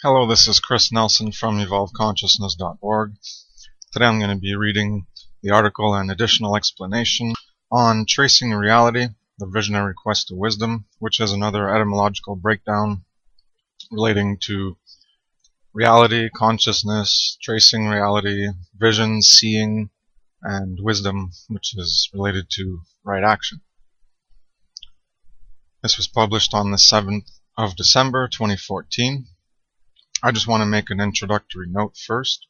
Hello, this is Kris Nelson from EvolvedConsciousness.org. Today I'm going to be reading the article and additional explanation on Tracing Reality, the Visionary Quest to Wisdom, which is another etymological breakdown relating to reality, consciousness, tracing reality, vision, seeing, and wisdom, which is related to right action. This was published on the 7th of December 2014. I just want to make an introductory note first.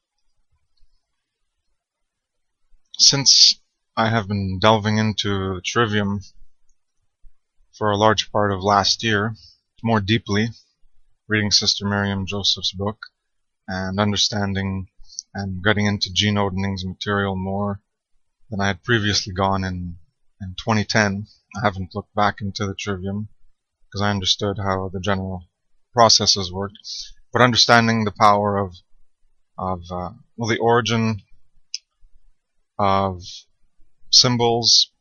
Since I have been delving into the trivium for a large part of last year, more deeply, reading Sister Miriam Joseph's book and understanding and getting into Gene Odening's material more than I had previously gone in 2010. I haven't looked back into the trivium because I understood how the general processes worked. But understanding the power of the origin of symbols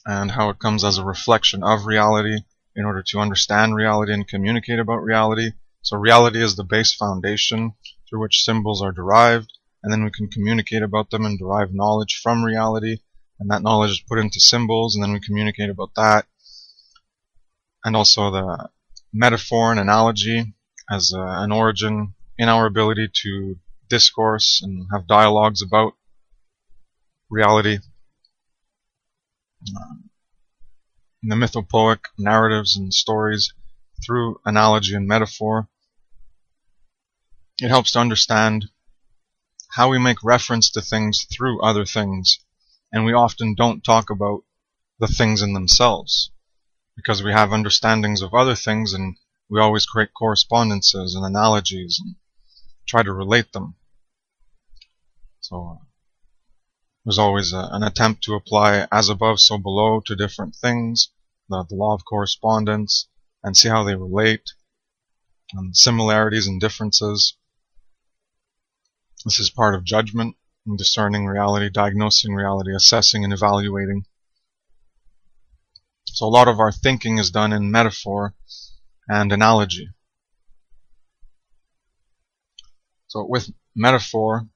and how it comes as a reflection of reality in order to understand reality and communicate about reality. So reality is the base foundation through which symbols are derived, and then we can communicate about them and derive knowledge from reality, and that knowledge is put into symbols, and then we communicate about that. And also the metaphor and analogy as an origin in our ability to discourse and have dialogues about reality. In the mythopoeic narratives and stories through analogy and metaphor, it helps to understand how we make reference to things through other things, and we often don't talk about the things in themselves because we have understandings of other things, and we always create correspondences and analogies and try to relate them. So there's always an attempt to apply as above, so below to different things, the law of correspondence, and see how they relate, and similarities and differences. This is part of judgment and discerning reality, diagnosing reality, assessing and evaluating. So a lot of our thinking is done in metaphor and analogy. So with metaphor,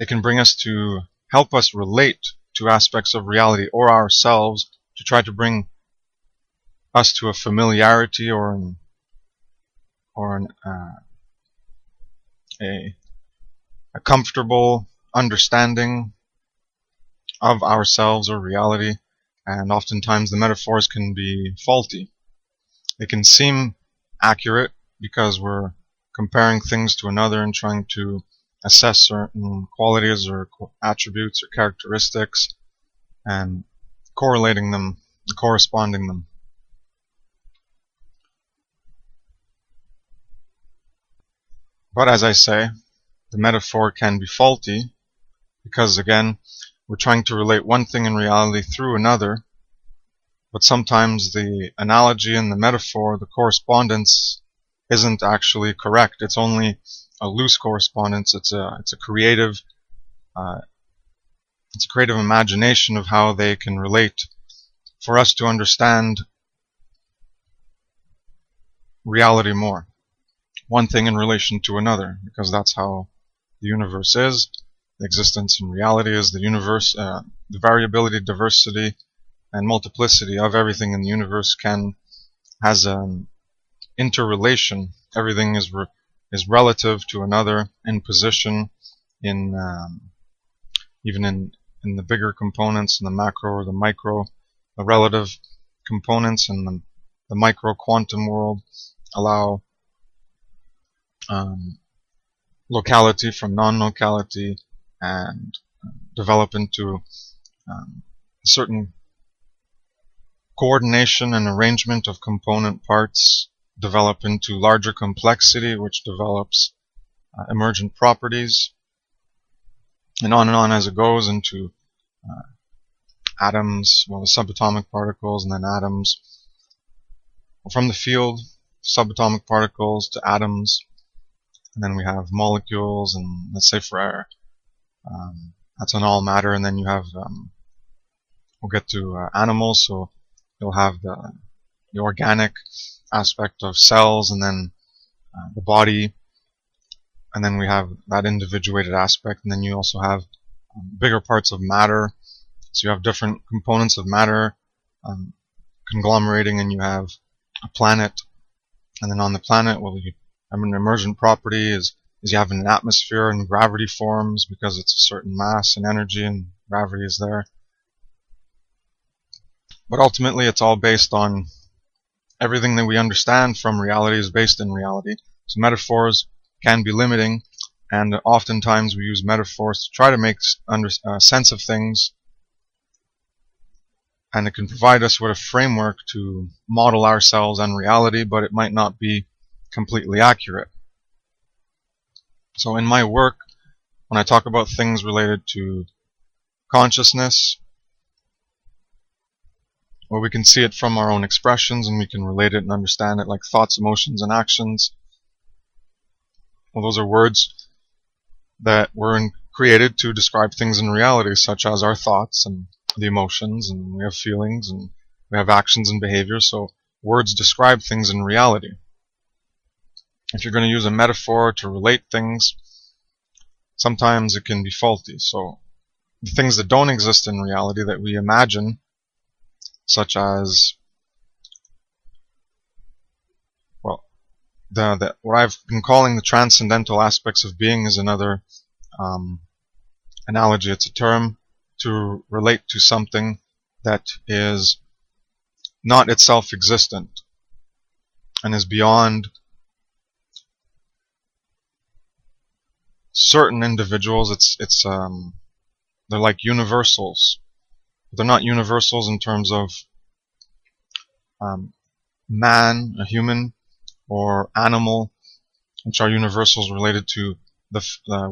it can bring us to help us relate to aspects of reality or ourselves, to try to bring us to a familiarity or a comfortable understanding of ourselves or reality. And oftentimes the metaphors can be faulty. They can seem accurate because we're comparing things to another and trying to assess certain qualities or attributes or characteristics and correlating them, corresponding them. But as I say, the metaphor can be faulty because, again, we're trying to relate one thing in reality through another, but sometimes the analogy and the metaphor, the correspondence, isn't actually correct. It's only a loose correspondence. It's a creative imagination of how they can relate for us to understand reality more. One thing in relation to another, because that's how the universe is. The existence in reality is the universe. The variability, diversity, and multiplicity of everything in the universe has an interrelation. Everything is relative to another in position, in even in the bigger components, in the macro or the micro. The relative components in the micro quantum world allow locality from non-locality and develop into a certain coordination and arrangement of component parts, develop into larger complexity, which develops emergent properties, and on as it goes into atoms, well, the subatomic particles, and then atoms. From the field, subatomic particles to atoms, and then we have molecules, and let's say for air, that's an all matter, and then you have, we'll get to animals, so you'll have the organic aspect of cells, and then the body, and then we have that individuated aspect, and then you also have bigger parts of matter. So you have different components of matter conglomerating, and you have a planet. And then on the planet, well, you have an emergent property is you have an atmosphere, and gravity forms because it's a certain mass and energy, and gravity is there. But ultimately, it's all based on everything that we understand from reality is based in reality. So metaphors can be limiting, and oftentimes we use metaphors to try to make sense of things, and it can provide us with a framework to model ourselves and reality, but it might not be completely accurate. So in my work, when I talk about things related to consciousness, well, we can see it from our own expressions, and we can relate it and understand it like thoughts, emotions, and actions. Well, those are words that were created to describe things in reality, such as our thoughts and the emotions, and we have feelings, and we have actions and behaviors. So words describe things in reality. If you're going to use a metaphor to relate things, sometimes it can be faulty. So the things that don't exist in reality that we imagine, such as, well, what I've been calling the transcendental aspects of being is another analogy. It's a term to relate to something that is not itself existent and is beyond certain individuals. They're like universals. They're not universals in terms of man, a human, or animal, which are universals related to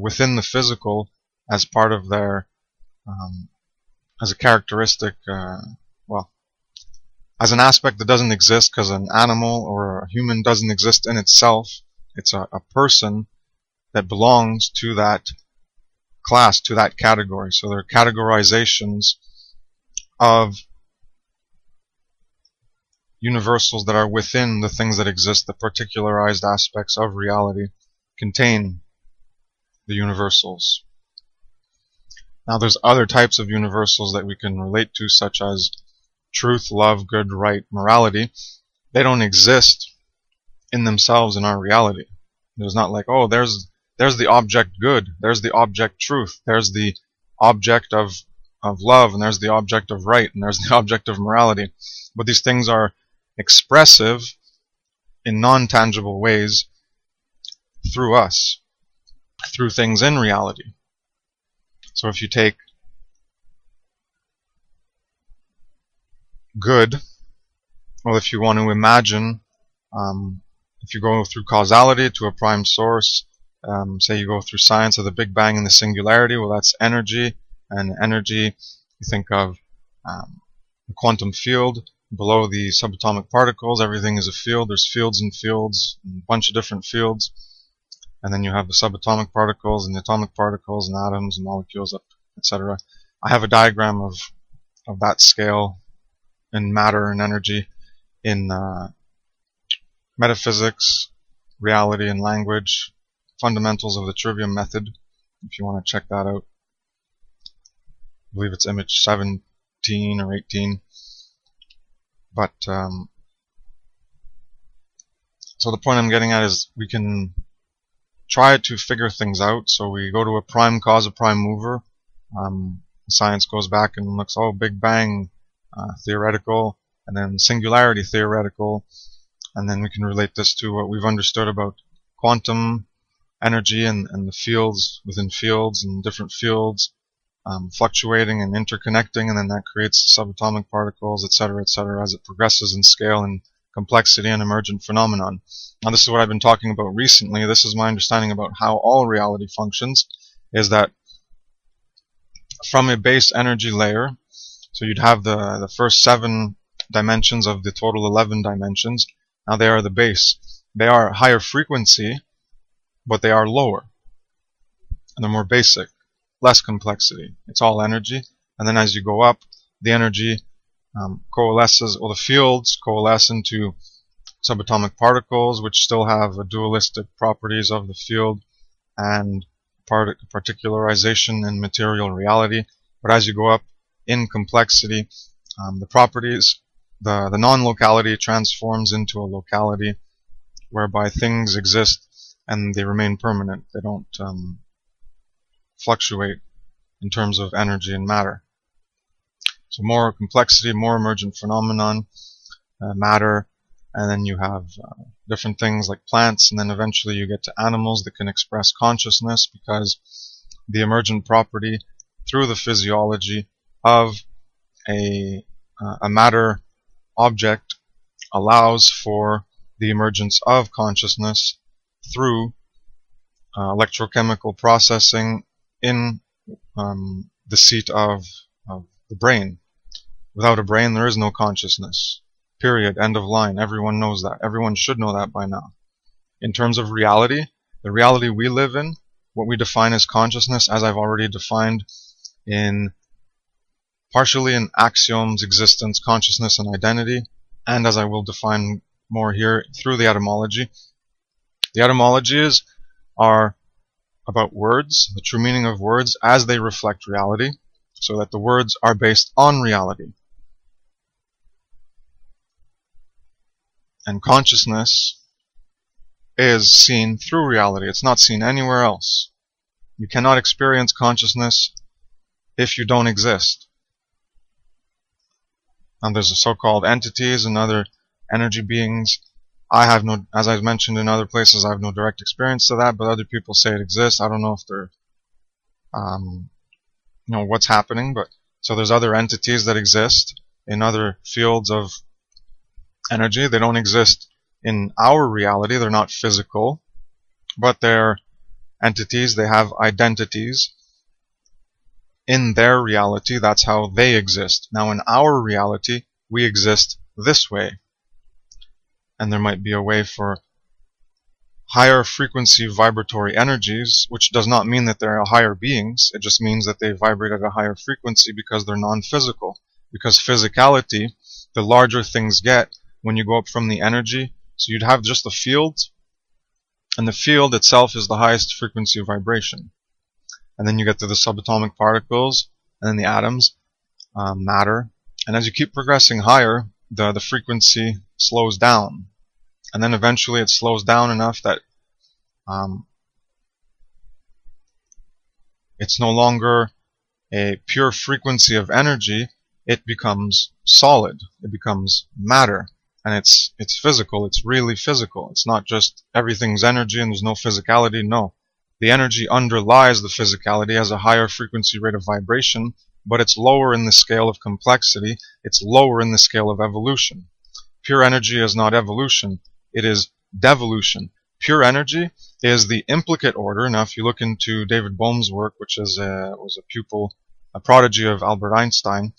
within the physical as part of their as a characteristic, as an aspect that doesn't exist, because an animal or a human doesn't exist in itself. It's a person that belongs to that class, to that category. So there are categorizations of universals that are within the things that exist. The particularized aspects of reality contain the universals. Now there's other types of universals that we can relate to, such as truth, love, good, right, morality. They don't exist in themselves in our reality. There's not like, oh, there's the object good, there's the object truth, there's the object of love, and there's the object of right, and there's the object of morality. But these things are expressive in non-tangible ways through us, through things in reality. So if you take good, well, if you want to imagine, if you go through causality to a prime source, say you go through science of the Big Bang and the singularity, well, that's energy. And energy, you think of the quantum field. Below the subatomic particles, everything is a field. There's fields and fields, and a bunch of different fields. And then you have the subatomic particles and the atomic particles and atoms and molecules, etc. I have a diagram of that scale in matter and energy in metaphysics, reality, and language, fundamentals of the trivium method, if you want to check that out. I believe it's image 17 or 18. But so the point I'm getting at is we can try to figure things out. So we go to a prime cause, a prime mover. Science goes back and looks, oh, Big Bang, theoretical, and then singularity, theoretical, and then we can relate this to what we've understood about quantum energy and the fields within fields and different fields fluctuating and interconnecting, and then that creates subatomic particles, etc., as it progresses in scale and complexity and emergent phenomenon. Now this is what I've been talking about recently. This is my understanding about how all reality functions, is that from a base energy layer, so you'd have the first 7 dimensions of the total 11 dimensions. Now they are the base. They are higher frequency, but they are lower. And they're more basic, less complexity. It's all energy. And then as you go up, the energy coalesces, or the fields coalesce into subatomic particles, which still have dualistic properties of the field and particularization in material reality. But as you go up in complexity, the properties, the non-locality transforms into a locality whereby things exist and they remain permanent. They don't fluctuate in terms of energy and matter. So more complexity, more emergent phenomenon, matter, and then you have different things like plants, and then eventually you get to animals that can express consciousness, because the emergent property through the physiology of a matter object allows for the emergence of consciousness through electrochemical processing in the seat of the brain. Without a brain, there is no consciousness. Period. End of line. Everyone knows that. Everyone should know that by now. In terms of reality, the reality we live in, what we define as consciousness, as I've already defined partially in axioms, existence, consciousness, and identity, and as I will define more here through the etymology. The etymologies are about words, the true meaning of words as they reflect reality, so that the words are based on reality. And consciousness is seen through reality. It's not seen anywhere else. You cannot experience consciousness if you don't exist. And there's so-called entities and other energy beings. I have no, as I've mentioned in other places, I have no direct experience to that, but other people say it exists. I don't know if they're, what's happening, but so there's other entities that exist in other fields of energy. They don't exist in our reality. They're not physical, but they're entities. They have identities in their reality. That's how they exist. Now in our reality, we exist this way. And there might be a way for higher frequency vibratory energies, which does not mean that they're higher beings. It just means that they vibrate at a higher frequency because they're non-physical. Because physicality, the larger things get when you go up from the energy. So you'd have just the field, and the field itself is the highest frequency of vibration. And then you get to the subatomic particles, and then the atoms, matter. And as you keep progressing higher, the frequency slows down. And then eventually it slows down enough that it's no longer a pure frequency of energy. It becomes solid. It becomes matter. And it's physical. It's really physical. It's not just everything's energy and there's no physicality. No. The energy underlies the physicality, has a higher frequency rate of vibration, but it's lower in the scale of complexity. It's lower in the scale of evolution. Pure energy is not evolution. It is devolution. Pure energy is the implicate order. Now, if you look into David Bohm's work, which was a prodigy of Albert Einstein,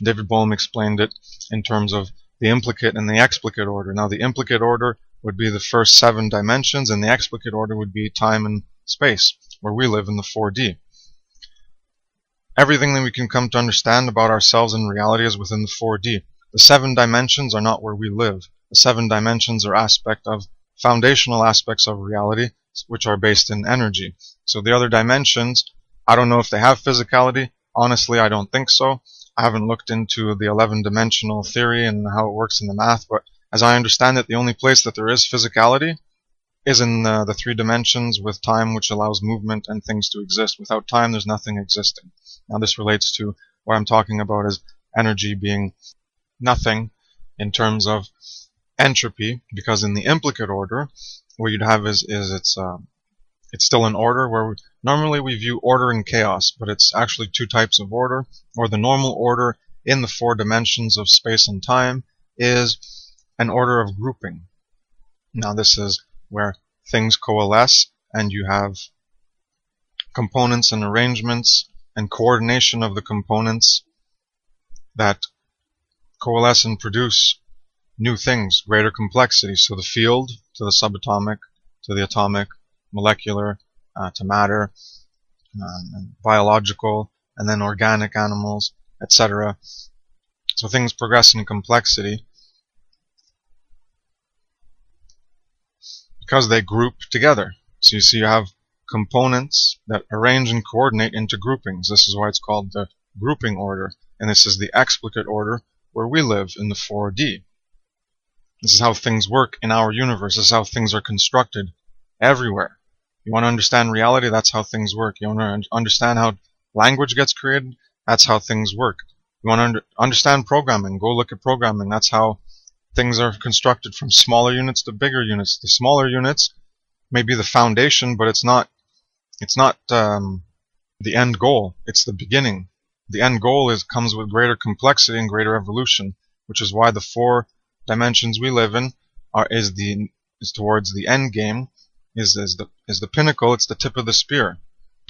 David Bohm explained it in terms of the implicate and the explicate order. Now, the implicate order would be the first 7 dimensions, and the explicate order would be time and space, where we live in the 4D. Everything that we can come to understand about ourselves in reality is within the 4D. The 7 dimensions are not where we live. The 7 dimensions are foundational aspects of reality, which are based in energy. So the other dimensions, I don't know if they have physicality. Honestly, I don't think so. I haven't looked into the 11-dimensional theory and how it works in the math, but as I understand it, the only place that there is physicality is in the 3 dimensions with time, which allows movement and things to exist. Without time, there's nothing existing. Now this relates to what I'm talking about as energy being nothing in terms of entropy, because in the implicate order, what you'd have is it's still an order where normally we view order and chaos, but it's actually 2 types of order. Or the normal order in the 4 dimensions of space and time is an order of grouping. Now this is where things coalesce and you have components and arrangements and coordination of the components that coalesce and produce new things, greater complexity. So the field to the subatomic, to the atomic, molecular, to matter, and biological, and then organic animals, etc. So things progress in complexity. because they group together. So you see you have components that arrange and coordinate into groupings. This is why it's called the grouping order. And this is the explicit order where we live in the 4D. This is how things work in our universe. This is how things are constructed everywhere. You want to understand reality? That's how things work. You want to understand how language gets created? That's how things work. You want to understand programming? Go look at programming. That's how things are constructed, from smaller units to bigger units. The smaller units may be the foundation, but it's not the end goal. It's the beginning. The end goal comes with greater complexity and greater evolution, which is why the 4 dimensions we live in is towards the end game, is the pinnacle. It's the tip of the spear.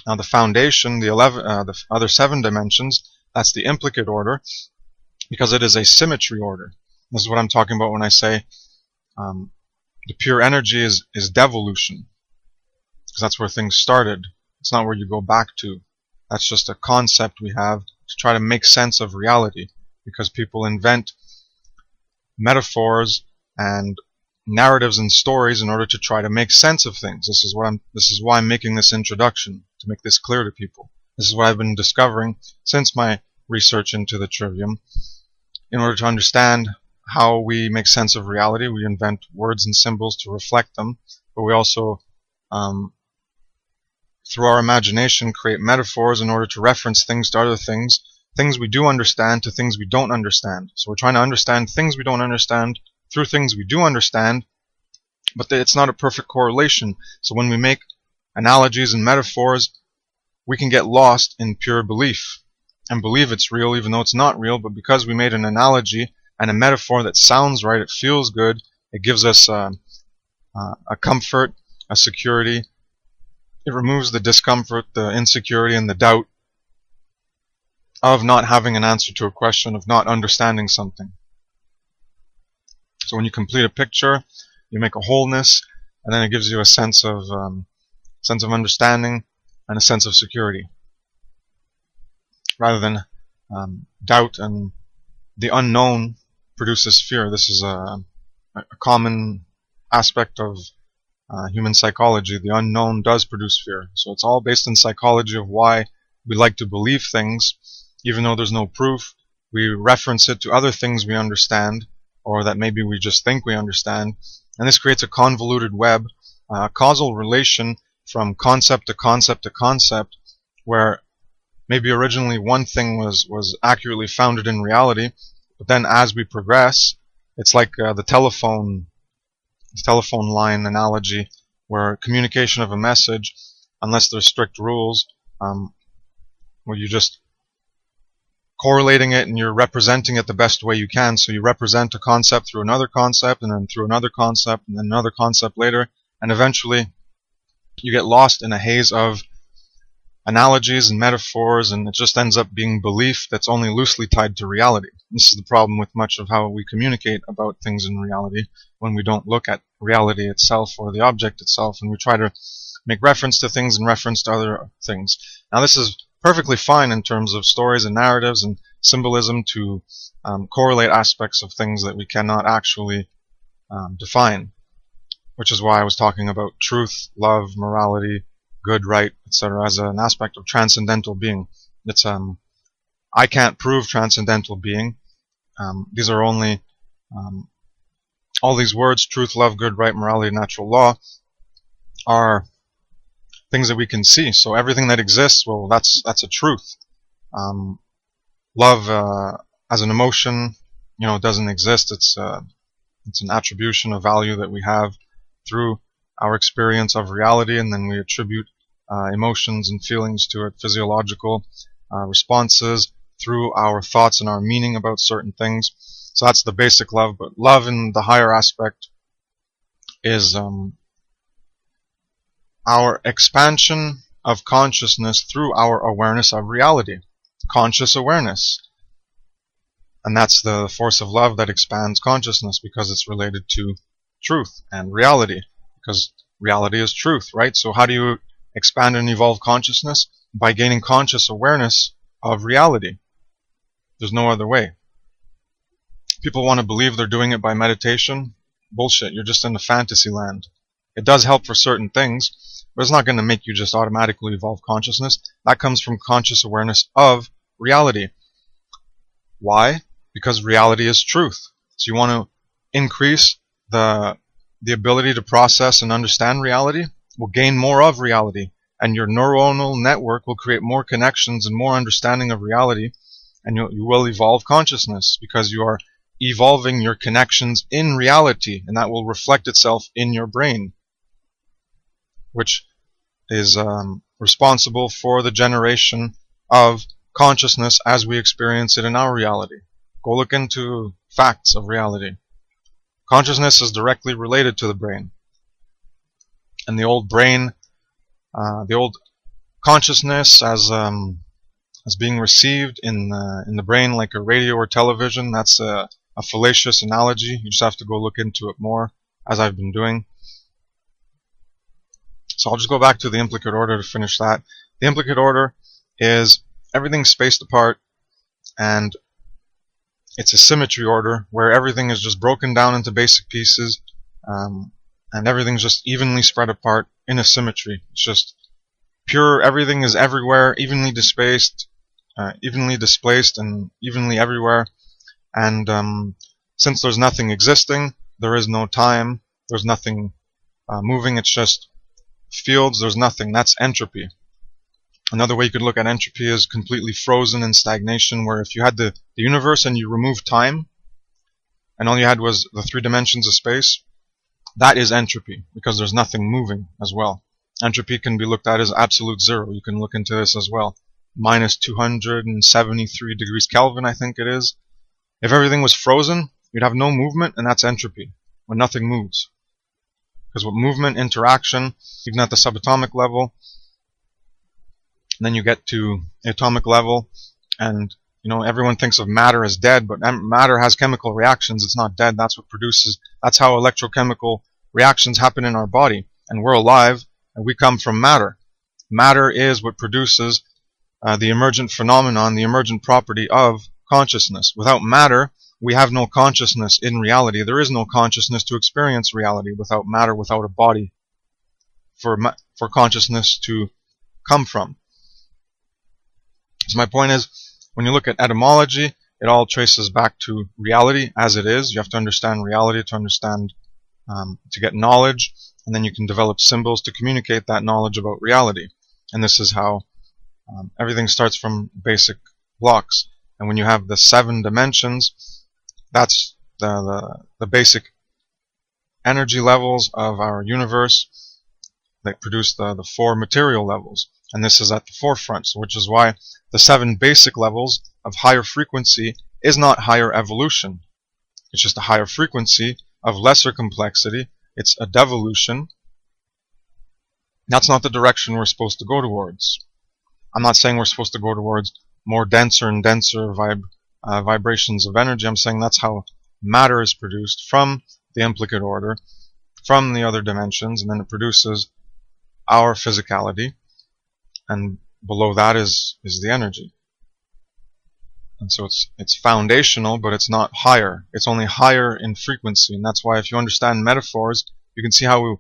Now the foundation, the other 7 dimensions, that's the implicit order, because it is a symmetry order. This is what I'm talking about when I say the pure energy is devolution, because that's where things started. It's not where you go back to. That's just a concept we have to try to make sense of reality, because people invent metaphors and narratives and stories in order to try to make sense of things. This is why I'm making this introduction, to make this clear to people. This is what I've been discovering since my research into the trivium. In order to understand how we make sense of reality, we invent words and symbols to reflect them, but we also, through our imagination, create metaphors in order to reference things to other things, things we do understand to things we don't understand. So we're trying to understand things we don't understand through things we do understand, but it's not a perfect correlation. So when we make analogies and metaphors, we can get lost in pure belief and believe it's real even though it's not real. But because we made an analogy and a metaphor that sounds right, it feels good, it gives us a comfort, a security. It removes the discomfort, the insecurity, and the doubt of not having an answer to a question, of not understanding something. So when you complete a picture, you make a wholeness, and then it gives you a sense of understanding and a sense of security, rather than doubt. And the unknown produces fear. This is a common aspect of human psychology. The unknown does produce fear. So it's all based in psychology of why we like to believe things, even though there's no proof. We reference it to other things we understand, or that maybe we just think we understand. And this creates a convoluted web, causal relation from concept to concept to concept, where maybe originally one thing was accurately founded in reality, but then as we progress, it's like the telephone line analogy, where communication of a message, unless there's strict rules, where you just correlating it and you're representing it the best way you can. So you represent a concept through another concept, and then through another concept, and then another concept later, and eventually you get lost in a haze of analogies and metaphors, and it just ends up being belief that's only loosely tied to reality. This is the problem with much of how we communicate about things in reality, when we don't look at reality itself or the object itself, and we try to make reference to things in reference to other things. Now this is perfectly fine in terms of stories and narratives and symbolism to correlate aspects of things that we cannot actually define, which is why I was talking about truth, love, morality, good, right, etc. as an aspect of transcendental being. It's I can't prove transcendental being. These are only all these words: truth, love, good, right, morality, natural law, are things that we can see. So everything that exists, well, that's a truth. Love as an emotion, doesn't exist. It's an attribution, a value that we have through our experience of reality, and then we attribute emotions and feelings to it, physiological responses through our thoughts and our meaning about certain things. So that's the basic love. But love in the higher aspect is our expansion of consciousness through our awareness of reality, conscious awareness. And that's the force of love that expands consciousness, because it's related to truth and reality, because reality is truth, right? So how do you expand and evolve consciousness? By gaining conscious awareness of reality. There's no other way. People want to believe they're doing it by meditation. Bullshit. You're just in a fantasy land. It does help for certain things, but it's not going to make you just automatically evolve consciousness. That comes from conscious awareness of reality. Why? Because reality is truth. So you want to increase the ability to process and understand reality, will gain more of reality, and your neuronal network will create more connections and more understanding of reality, and you will evolve consciousness because you are evolving your connections in reality, and that will reflect itself in your brain, which is responsible for the generation of consciousness as we experience it in our reality. Go look into facts of reality. Consciousness is directly related to the brain. And the old brain, the old consciousness as being received in the brain like a radio or television, that's a fallacious analogy. You just have to go look into it more, as I've been doing. So I'll just go back to the implicate order to finish that. The implicate order is everything spaced apart, and it's a symmetry order where everything is just broken down into basic pieces, and everything's just evenly spread apart in a symmetry. It's just pure, everything is everywhere, evenly displaced, and evenly everywhere. And since there's nothing existing, there is no time, there's nothing moving, it's just fields, there's nothing. That's entropy. Another way you could look at entropy is completely frozen in stagnation, where if you had the universe and you removed time, and all you had was the 3 dimensions of space, that is entropy, because there's nothing moving as well. Entropy can be looked at as absolute zero. You can look into this as well. Minus 273 degrees Kelvin, I think it is. If everything was frozen, you'd have no movement, and that's entropy, when nothing moves. Because with movement, interaction, even at the subatomic level, and then you get to the atomic level, and everyone thinks of matter as dead, but matter has chemical reactions. It's not dead. That's what produces. That's how electrochemical reactions happen in our body, and we're alive, and we come from matter. Matter is what produces the emergent phenomenon, the emergent property of consciousness. Without matter, we have no consciousness in reality. There is no consciousness to experience reality without matter, without a body for consciousness to come from. So my point is, when you look at etymology, it all traces back to reality as it is. You have to understand reality to understand, to get knowledge, and then you can develop symbols to communicate that knowledge about reality. And this is how everything starts from basic blocks. And when you have the 7 dimensions, that's the basic energy levels of our universe that produce the 4 material levels. And this is at the forefront, so which is why the 7 basic levels of higher frequency is not higher evolution. It's just a higher frequency of lesser complexity. It's a devolution. That's not the direction we're supposed to go towards. I'm not saying we're supposed to go towards more denser and denser vibrations of energy. I'm saying that's how matter is produced from the implicate order, from the other dimensions, and then it produces our physicality, and below that is the energy. And so it's foundational, but it's not higher. It's only higher in frequency, and that's why if you understand metaphors, you can see how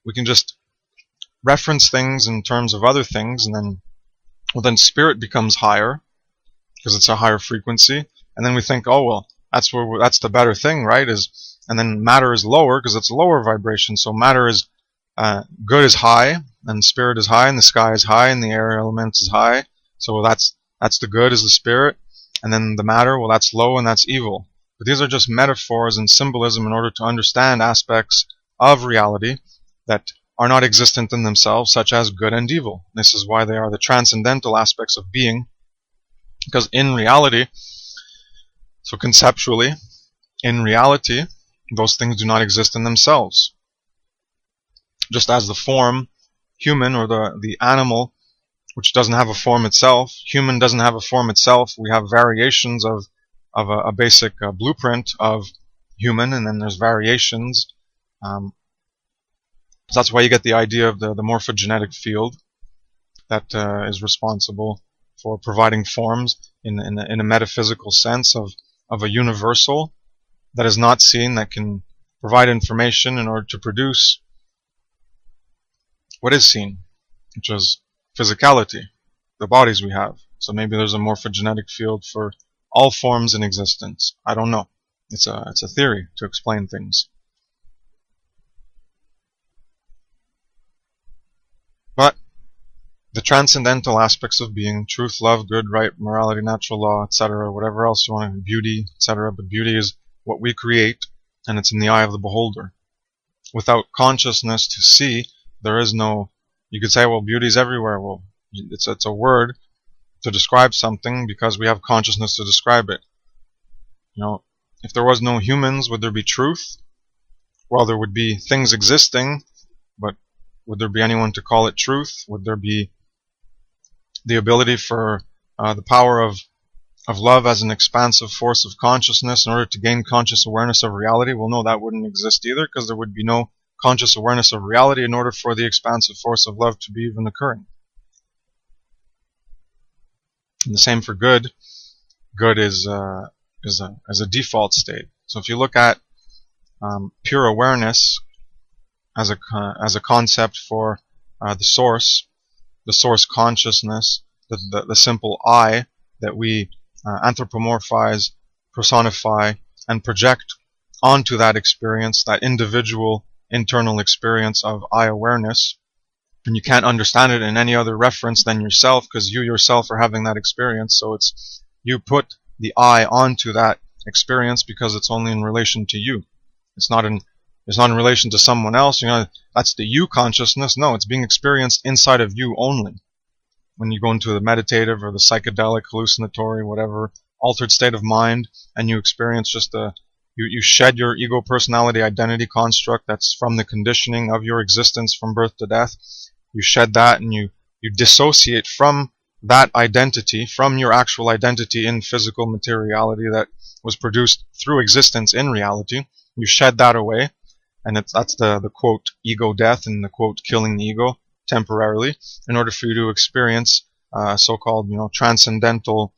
we can just reference things in terms of other things, and then spirit becomes higher because it's a higher frequency, and then we think, oh well, that's the better thing, right? And then matter is lower because it's a lower vibration. So matter is good is high, and spirit is high, and the sky is high, and the air element is high. So that's the good is the spirit, and then the matter, well, that's low and that's evil. But these are just metaphors and symbolism in order to understand aspects of reality that are not existent in themselves, such as good and evil. This is why they are the transcendental aspects of being, because in reality, so conceptually, in reality, those things do not exist in themselves. Just as the form, human, or the animal, which doesn't have a form itself, human doesn't have a form itself. We have variations of a basic blueprint of human, and then there's variations. So that's why you get the idea of the morphogenetic field that is responsible for providing forms in a metaphysical sense of a universal that is not seen, that can provide information in order to produce what is seen, which is physicality, the bodies we have. So maybe there's a morphogenetic field for all forms in existence. I don't know. It's a theory to explain things. But the transcendental aspects of being, truth, love, good, right, morality, natural law, etc., whatever else you want, beauty, etc., but beauty is what we create, and it's in the eye of the beholder. Without consciousness to see, there is no, you could say, well, beauty is everywhere. Well, it's a word to describe something because we have consciousness to describe it. You know, if there was no humans, would there be truth? Well, there would be things existing, but would there be anyone to call it truth? Would there be the ability for the power of love as an expansive force of consciousness in order to gain conscious awareness of reality? Well, no, that wouldn't exist either, because there would be no conscious awareness of reality in order for the expansive force of love to be even occurring. And the same for good. Good is a default state. So if you look at pure awareness as a concept for the source consciousness, the simple I that we anthropomorphize, personify, and project onto that experience, that individual internal experience of I awareness. And you can't understand it in any other reference than yourself, because you yourself are having that experience. So it's you put the I onto that experience because it's only in relation to you. It's not in relation to someone else. You know, that's the you consciousness. No, it's being experienced inside of you only. When you go into the meditative or the psychedelic, hallucinatory, whatever, altered state of mind, and you experience just you shed your ego personality identity construct that's from the conditioning of your existence from birth to death. You shed that and you dissociate from that identity, from your actual identity in physical materiality that was produced through existence in reality. You shed that away, and that's the quote ego death and the quote killing the ego temporarily, in order for you to experience so-called transcendental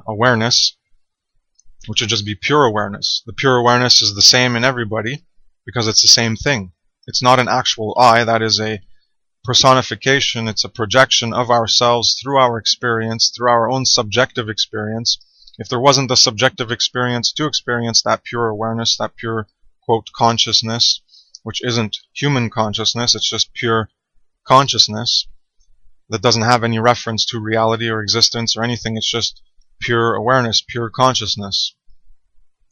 awareness, which would just be pure awareness. The pure awareness is the same in everybody because it's the same thing. It's not an actual I, that is a personification, it's a projection of ourselves through our experience, through our own subjective experience. If there wasn't the subjective experience to experience that pure awareness, that pure, quote, consciousness, which isn't human consciousness, it's just pure consciousness that doesn't have any reference to reality or existence or anything, it's just pure awareness, pure consciousness.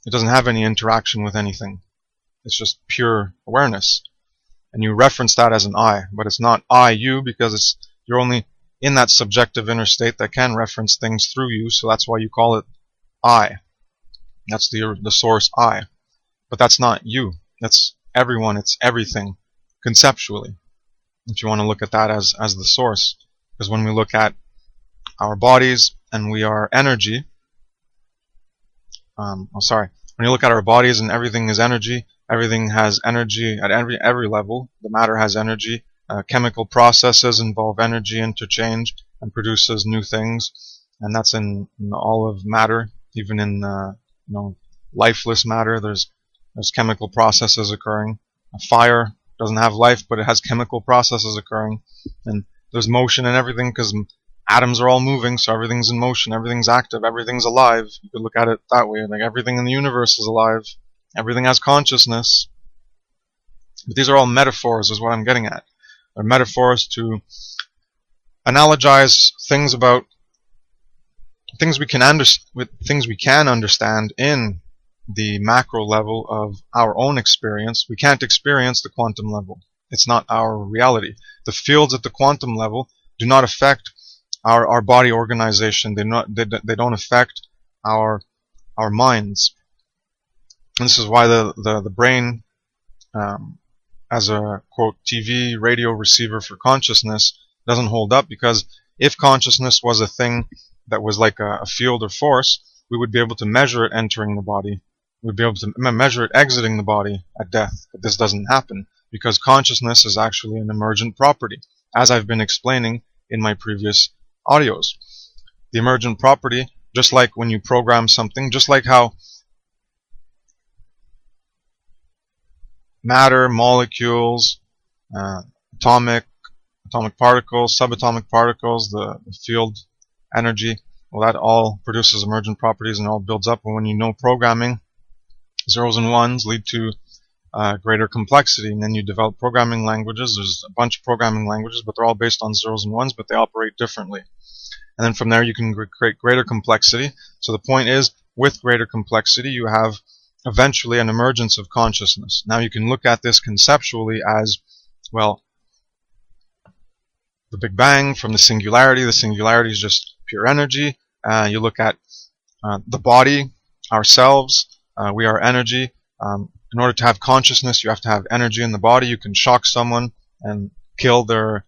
It doesn't have any interaction with anything. It's just pure awareness. And you reference that as an I, but it's not I, you, because you're only in that subjective inner state that can reference things through you, so that's why you call it I. That's the source I. But that's not you. That's everyone, it's everything, conceptually, if you want to look at that as the source. Because when we look at our bodies and we are energy, when you look at our bodies and everything is energy, everything has energy at every level. The matter has energy. Chemical processes involve energy interchange and produces new things, and that's in all of matter. Even in lifeless matter, there's chemical processes occurring. A fire doesn't have life, but it has chemical processes occurring, and there's motion in everything because atoms are all moving, so everything's in motion, everything's active, everything's alive. You could look at it that way, like everything in the universe is alive. Everything has consciousness. But these are all metaphors, is what I'm getting at. They're metaphors to analogize things about things we can understand in the macro level of our own experience. We can't experience the quantum level. It's not our reality. The fields at the quantum level do not affect our body organization. They don't affect our minds. And this is why the brain, as a quote TV radio receiver for consciousness, doesn't hold up, because if consciousness was a thing that was like a field or force, we would be able to measure it entering the body. We'd be able to measure it exiting the body at death. But this doesn't happen because consciousness is actually an emergent property, as I've been explaining in my previous audios. The emergent property, just like when you program something, just like how matter, molecules, atomic atomic particles, subatomic particles, the field energy. Well, that all produces emergent properties and all builds up. And when you know programming, zeros and ones lead to greater complexity, and then you develop programming languages. There's a bunch of programming languages, but they're all based on zeros and ones, but they operate differently. And then from there you can create greater complexity. So the point is, with greater complexity, you have eventually an emergence of consciousness. Now you can look at this conceptually as, well, the Big Bang from the singularity. The singularity is just pure energy. You look at the body, ourselves. We are energy. In order to have consciousness, you have to have energy in the body. You can shock someone and kill them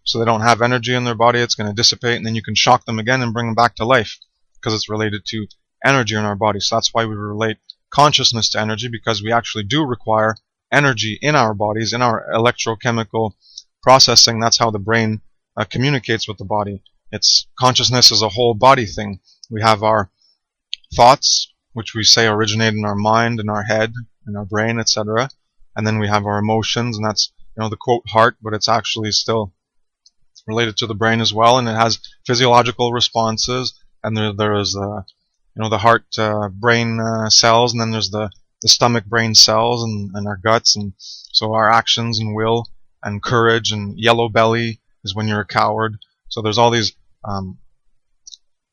so they don't have energy in their body. It's going to dissipate, and then you can shock them again and bring them back to life because it's related to energy in our body. So that's why we relate consciousness to energy, because we actually do require energy in our bodies, in our electrochemical processing. That's how the brain communicates with the body. Consciousness is a whole body thing. We have our thoughts, which we say originate in our mind, in our head, in our brain, etc. And then we have our emotions, and that's, the quote heart, but it's actually still related to the brain as well, and it has physiological responses. And there is the heart brain cells, and then there's the stomach brain cells and our guts, and so our actions and will and courage, and yellow belly is when you're a coward. So there's all these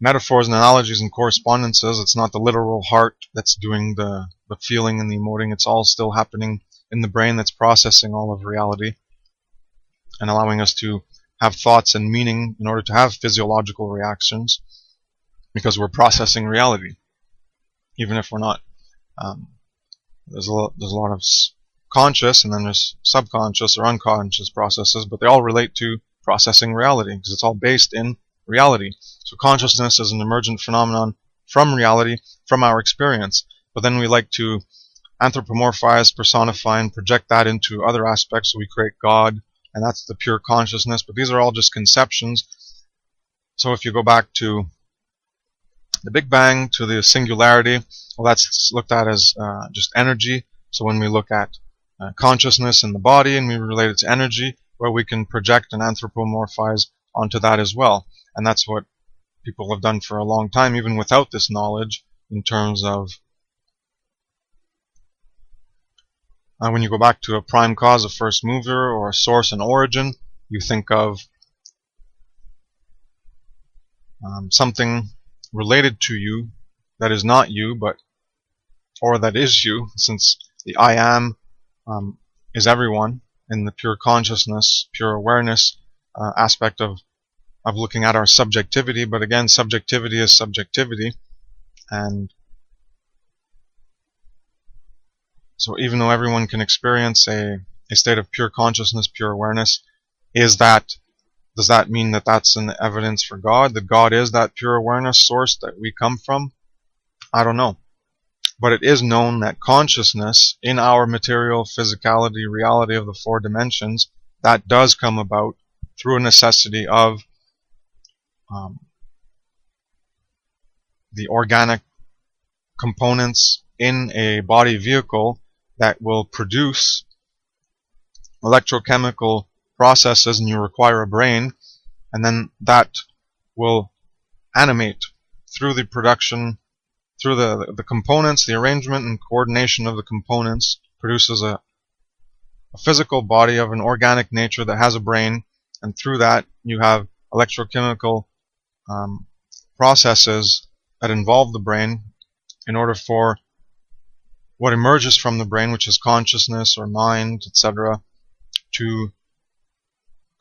metaphors and analogies and correspondences. It's not the literal heart that's doing the feeling and the emoting. It's all still happening in the brain that's processing all of reality and allowing us to have thoughts and meaning in order to have physiological reactions, because we're processing reality, even if we're not. There's a lot of conscious, and then there's subconscious or unconscious processes, but they all relate to processing reality because it's all based in reality. So consciousness is an emergent phenomenon from reality, from our experience. But then we like to anthropomorphize, personify, and project that into other aspects. So we create God, and that's the pure consciousness. But these are all just conceptions. So if you go back to the Big Bang, to the singularity, well, that's looked at as just energy. So when we look at consciousness in the body and we relate it to energy, well, we can project and anthropomorphize onto that as well. And that's what people have done for a long time, even without this knowledge, in terms of when you go back to a prime cause, a first mover, or a source and origin, you think of something related to you that is not you, or that is you, since the I am is everyone in the pure consciousness, pure awareness aspect of looking at our subjectivity. But again, subjectivity is subjectivity, and so even though everyone can experience a state of pure consciousness, pure awareness, does that mean that that's an evidence for God, that God is that pure awareness source that we come from? I don't know. But it is known that consciousness in our material physicality, reality of the four dimensions, that does come about through a necessity of the organic components in a body vehicle that will produce electrochemical processes, and you require a brain, and then that will animate through the production, through the components, the arrangement and coordination of the components, produces a physical body of an organic nature that has a brain, and through that you have electrochemical processes that involve the brain in order for what emerges from the brain, which is consciousness or mind, etc., to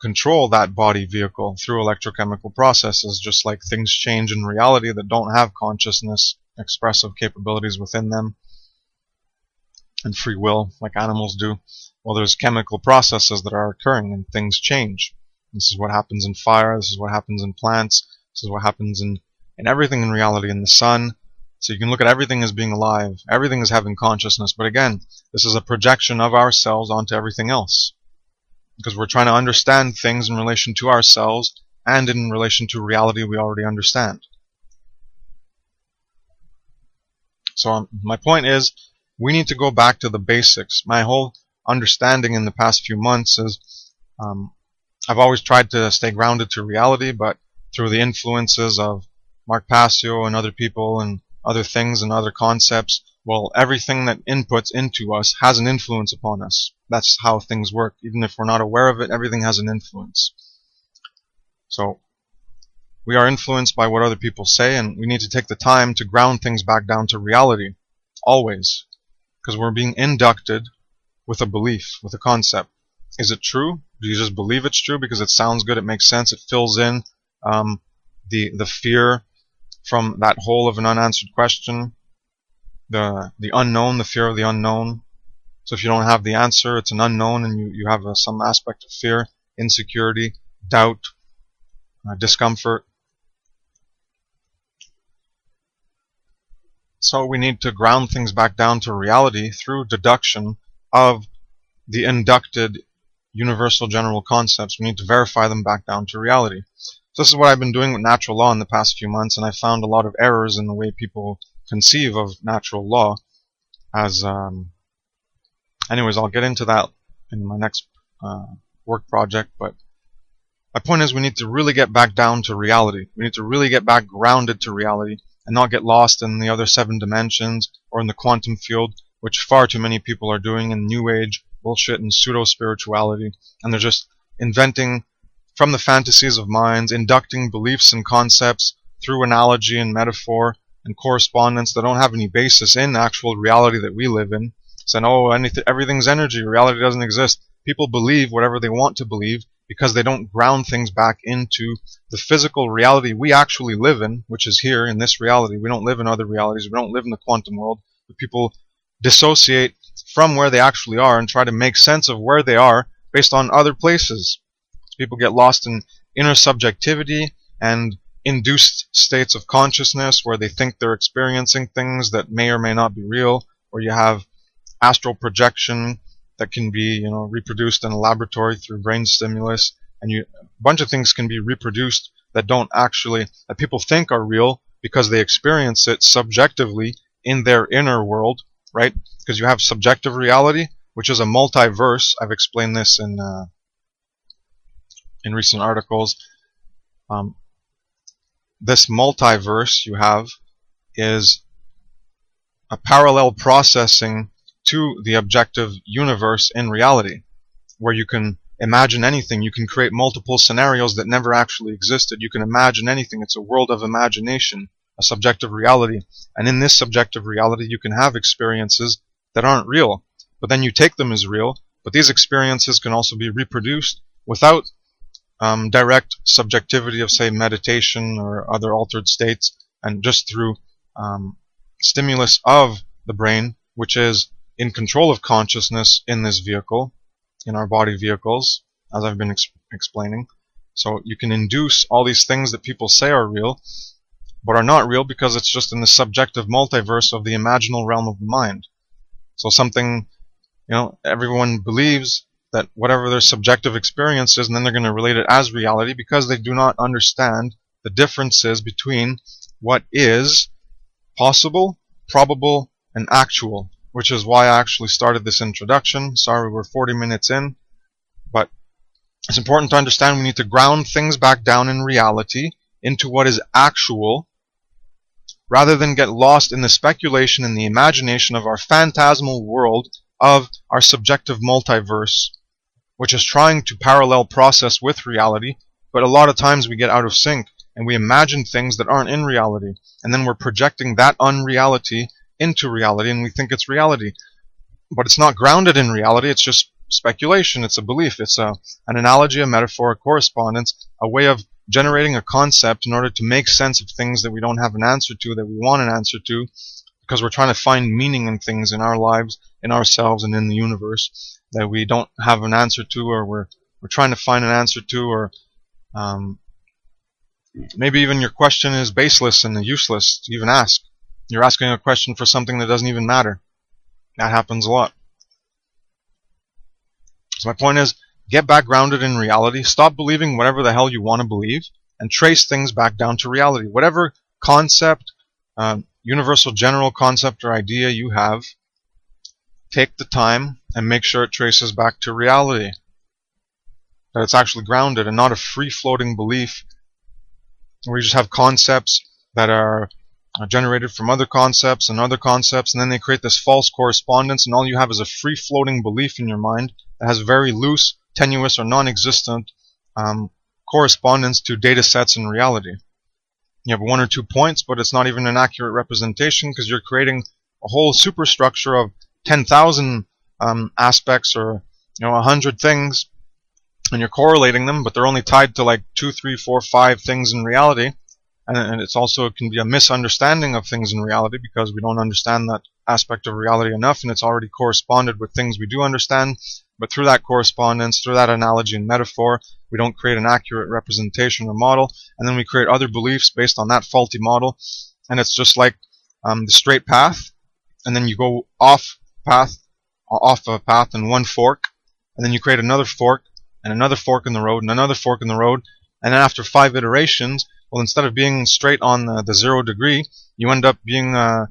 control that body vehicle through electrochemical processes, just like things change in reality that don't have consciousness, expressive capabilities within them, and free will, like animals do. Well, there's chemical processes that are occurring, and things change. This is what happens in fire, this is what happens in plants, this is what happens in everything in reality, in the sun. So you can look at everything as being alive, everything is having consciousness, but again, this is a projection of ourselves onto everything else, because we're trying to understand things in relation to ourselves and in relation to reality we already understand. So my point is, we need to go back to the basics. My whole understanding in the past few months is I've always tried to stay grounded to reality, but through the influences of Mark Passio and other people and other things and other concepts, well, everything that inputs into us has an influence upon us. That's how things work. Even if we're not aware of it, everything has an influence. So we are influenced by what other people say, and we need to take the time to ground things back down to reality, always, because we're being inducted with a belief, with a concept. Is it true? Do you just believe it's true because it sounds good, it makes sense, it fills in the fear from that hole of an unanswered question, the unknown, the fear of the unknown. So if you don't have the answer, it's an unknown, and you have some aspect of fear, insecurity, doubt, discomfort. So we need to ground things back down to reality through deduction of the inducted universal general concepts. We need to verify them back down to reality. So this is what I've been doing with natural law in the past few months, and I found a lot of errors in the way people conceive of natural law. Anyways, I'll get into that in my next work project, but my point is we need to really get back down to reality. We need to really get back grounded to reality and not get lost in the other 7 dimensions or in the quantum field, which far too many people are doing in New Age bullshit and pseudo-spirituality. And they're just inventing from the fantasies of minds, inducting beliefs and concepts through analogy and metaphor and correspondence that don't have any basis in actual reality that we live in. Saying, oh, everything's energy, reality doesn't exist. People believe whatever they want to believe because they don't ground things back into the physical reality we actually live in, which is here in this reality. We don't live in other realities. We don't live in the quantum world. But people dissociate from where they actually are and try to make sense of where they are based on other places. So people get lost in inner subjectivity and induced states of consciousness where they think they're experiencing things that may or may not be real, or you have astral projection that can be, reproduced in a laboratory through brain stimulus, and a bunch of things can be reproduced that people think are real because they experience it subjectively in their inner world, right? Because you have subjective reality, which is a multiverse. I've explained this in recent articles. This multiverse you have is a parallel processing to the objective universe in reality, where you can imagine anything. You can create multiple scenarios that never actually existed. You can imagine anything. It's a world of imagination, a subjective reality. And in this subjective reality, you can have experiences that aren't real, but then you take them as real. But these experiences can also be reproduced without direct subjectivity of, say, meditation or other altered states, and just through stimulus of the brain, which is in control of consciousness in this vehicle, in our body vehicles, as I've been explaining. So you can induce all these things that people say are real, but are not real because it's just in the subjective multiverse of the imaginal realm of the mind. So something, everyone believes that whatever their subjective experience is, and then they're going to relate it as reality because they do not understand the differences between what is possible, probable, and actual, which is why I actually started this introduction. Sorry, we're 40 minutes in, but it's important to understand we need to ground things back down in reality into what is actual, rather than get lost in the speculation and the imagination of our phantasmal world of our subjective multiverse, which is trying to parallel process with reality, but a lot of times we get out of sync and we imagine things that aren't in reality, and then we're projecting that unreality into reality and we think it's reality. But it's not grounded in reality, it's just speculation, it's a belief, it's an analogy, a metaphor, a correspondence, a way of generating a concept in order to make sense of things that we don't have an answer to, that we want an answer to, because we're trying to find meaning in things in our lives, in ourselves, and in the universe that we don't have an answer to, or we're trying to find an answer to, or maybe even your question is baseless and useless to even ask. You're asking a question for something that doesn't even matter. That happens a lot. So my point is, get back grounded in reality. Stop believing whatever the hell you want to believe, and trace things back down to reality. Whatever concept, universal general concept or idea you have, take the time and make sure it traces back to reality. that it's actually grounded and not a free-floating belief where you just have concepts that are generated from other concepts, and then they create this false correspondence, and all you have is a free-floating belief in your mind that has very loose, tenuous, or non-existent correspondence to data sets in reality. You have 1 or 2 points, but it's not even an accurate representation because you're creating a whole superstructure of 10,000 aspects, or 100 things, and you're correlating them, but they're only tied to like 2, 3, 4, 5 things in reality. And it's also, it can be a misunderstanding of things in reality because we don't understand that aspect of reality enough, and it's already corresponded with things we do understand. But through that correspondence, through that analogy and metaphor, we don't create an accurate representation or model, and then we create other beliefs based on that faulty model. And it's just like the straight path, and then you go off a path in one fork, and then you create another fork, and another fork in the road, and another fork in the road, and then after 5 iterations, well, instead of being straight on the 0 degree, you end up being, 90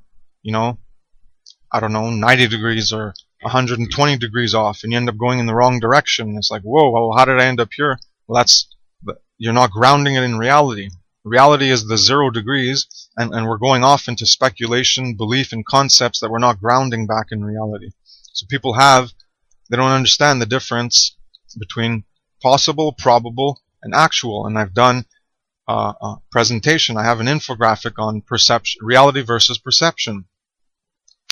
degrees or 120 degrees off, and you end up going in the wrong direction. It's like, whoa, well, how did I end up here? Well, you're not grounding it in reality. Reality is the 0 degrees, and we're going off into speculation, belief, and concepts that we're not grounding back in reality. So they don't understand the difference between possible, probable, and actual. And I've done a presentation. I have an infographic on reality versus perception,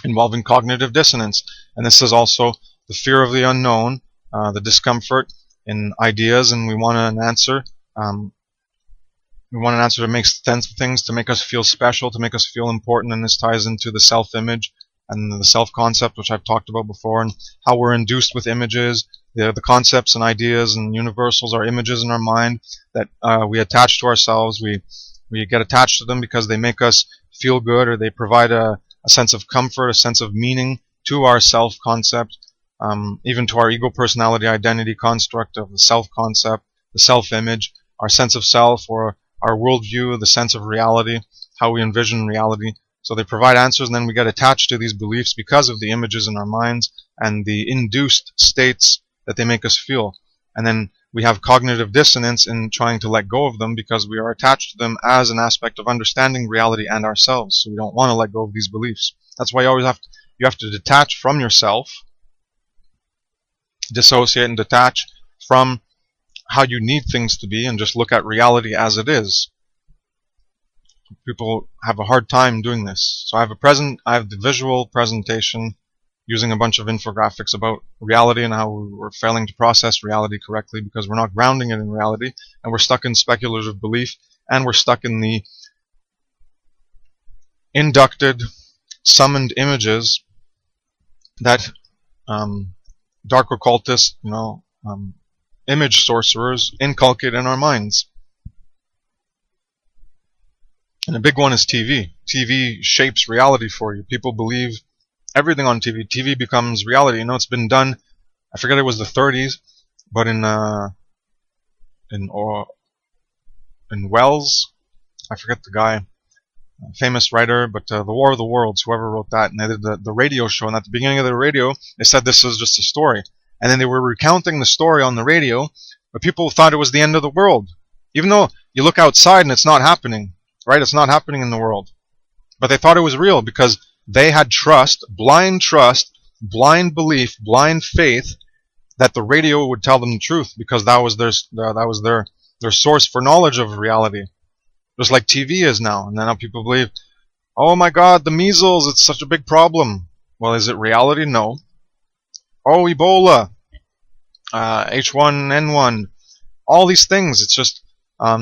involving cognitive dissonance. And this is also the fear of the unknown, the discomfort in ideas, and we want an answer. We want an answer to make sense of things, to make us feel special, to make us feel important, and this ties into the self-image and the self-concept, which I've talked about before, and how we're induced with images. The concepts and ideas and universals are images in our mind that we attach to ourselves. We get attached to them because they make us feel good, or they provide a sense of comfort, a sense of meaning to our self-concept, even to our ego personality identity construct of the self-concept, the self-image, our sense of self, or our worldview, the sense of reality, how we envision reality. So they provide answers, and then we get attached to these beliefs because of the images in our minds and the induced states that they make us feel. And then we have cognitive dissonance in trying to let go of them because we are attached to them as an aspect of understanding reality and ourselves. So we don't want to let go of these beliefs. That's why you have to detach from yourself, dissociate and detach from how you need things to be, and just look at reality as it is. People have a hard time doing this. So I have the visual presentation using a bunch of infographics about reality and how we're failing to process reality correctly because we're not grounding it in reality, and we're stuck in speculative belief, and we're stuck in the inducted, summoned images that dark occultists, image sorcerers inculcate in our minds. And a big one is TV. TV shapes reality for you. People believe everything on TV. TV becomes reality. It's been done. I forget it was the 30s, but in Wells, I forget the guy, famous writer, but The War of the Worlds, whoever wrote that, and they did the radio show. And at the beginning of the radio, they said this is just a story, and then they were recounting the story on the radio, but people thought it was the end of the world, even though you look outside and it's not happening. Right? It's not happening in the world. But they thought it was real because they had trust, blind belief, blind faith that the radio would tell them the truth, because that was their source for knowledge of reality. Just like TV is now. And then now people believe, oh my God, the measles, it's such a big problem. Well, is it reality? No. Oh, Ebola, H1N1, all these things. It's just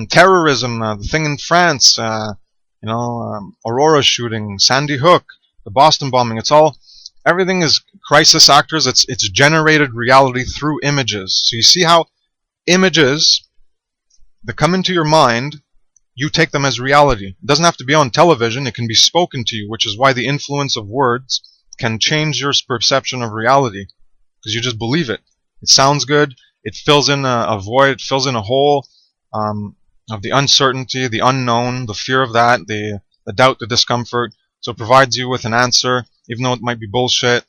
terrorism, the thing in France, Aurora shooting, Sandy Hook, the Boston bombing. Everything is crisis actors. It's generated reality through images. So you see how images that come into your mind, you take them as reality. It doesn't have to be on television. It can be spoken to you, which is why the influence of words can change your perception of reality, because you just believe it. It sounds good. It fills in a void. It fills in a hole of the uncertainty, the unknown, the fear of that, the doubt, the discomfort. So it provides you with an answer, even though it might be bullshit.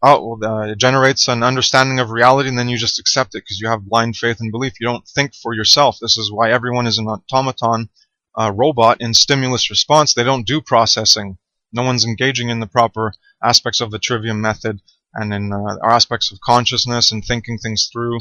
it generates an understanding of reality, and then you just accept it because you have blind faith and belief. You don't think for yourself. This is why everyone is an automaton robot in stimulus response. They don't do processing. No one's engaging in the proper aspects of the trivium method and in our aspects of consciousness and thinking things through.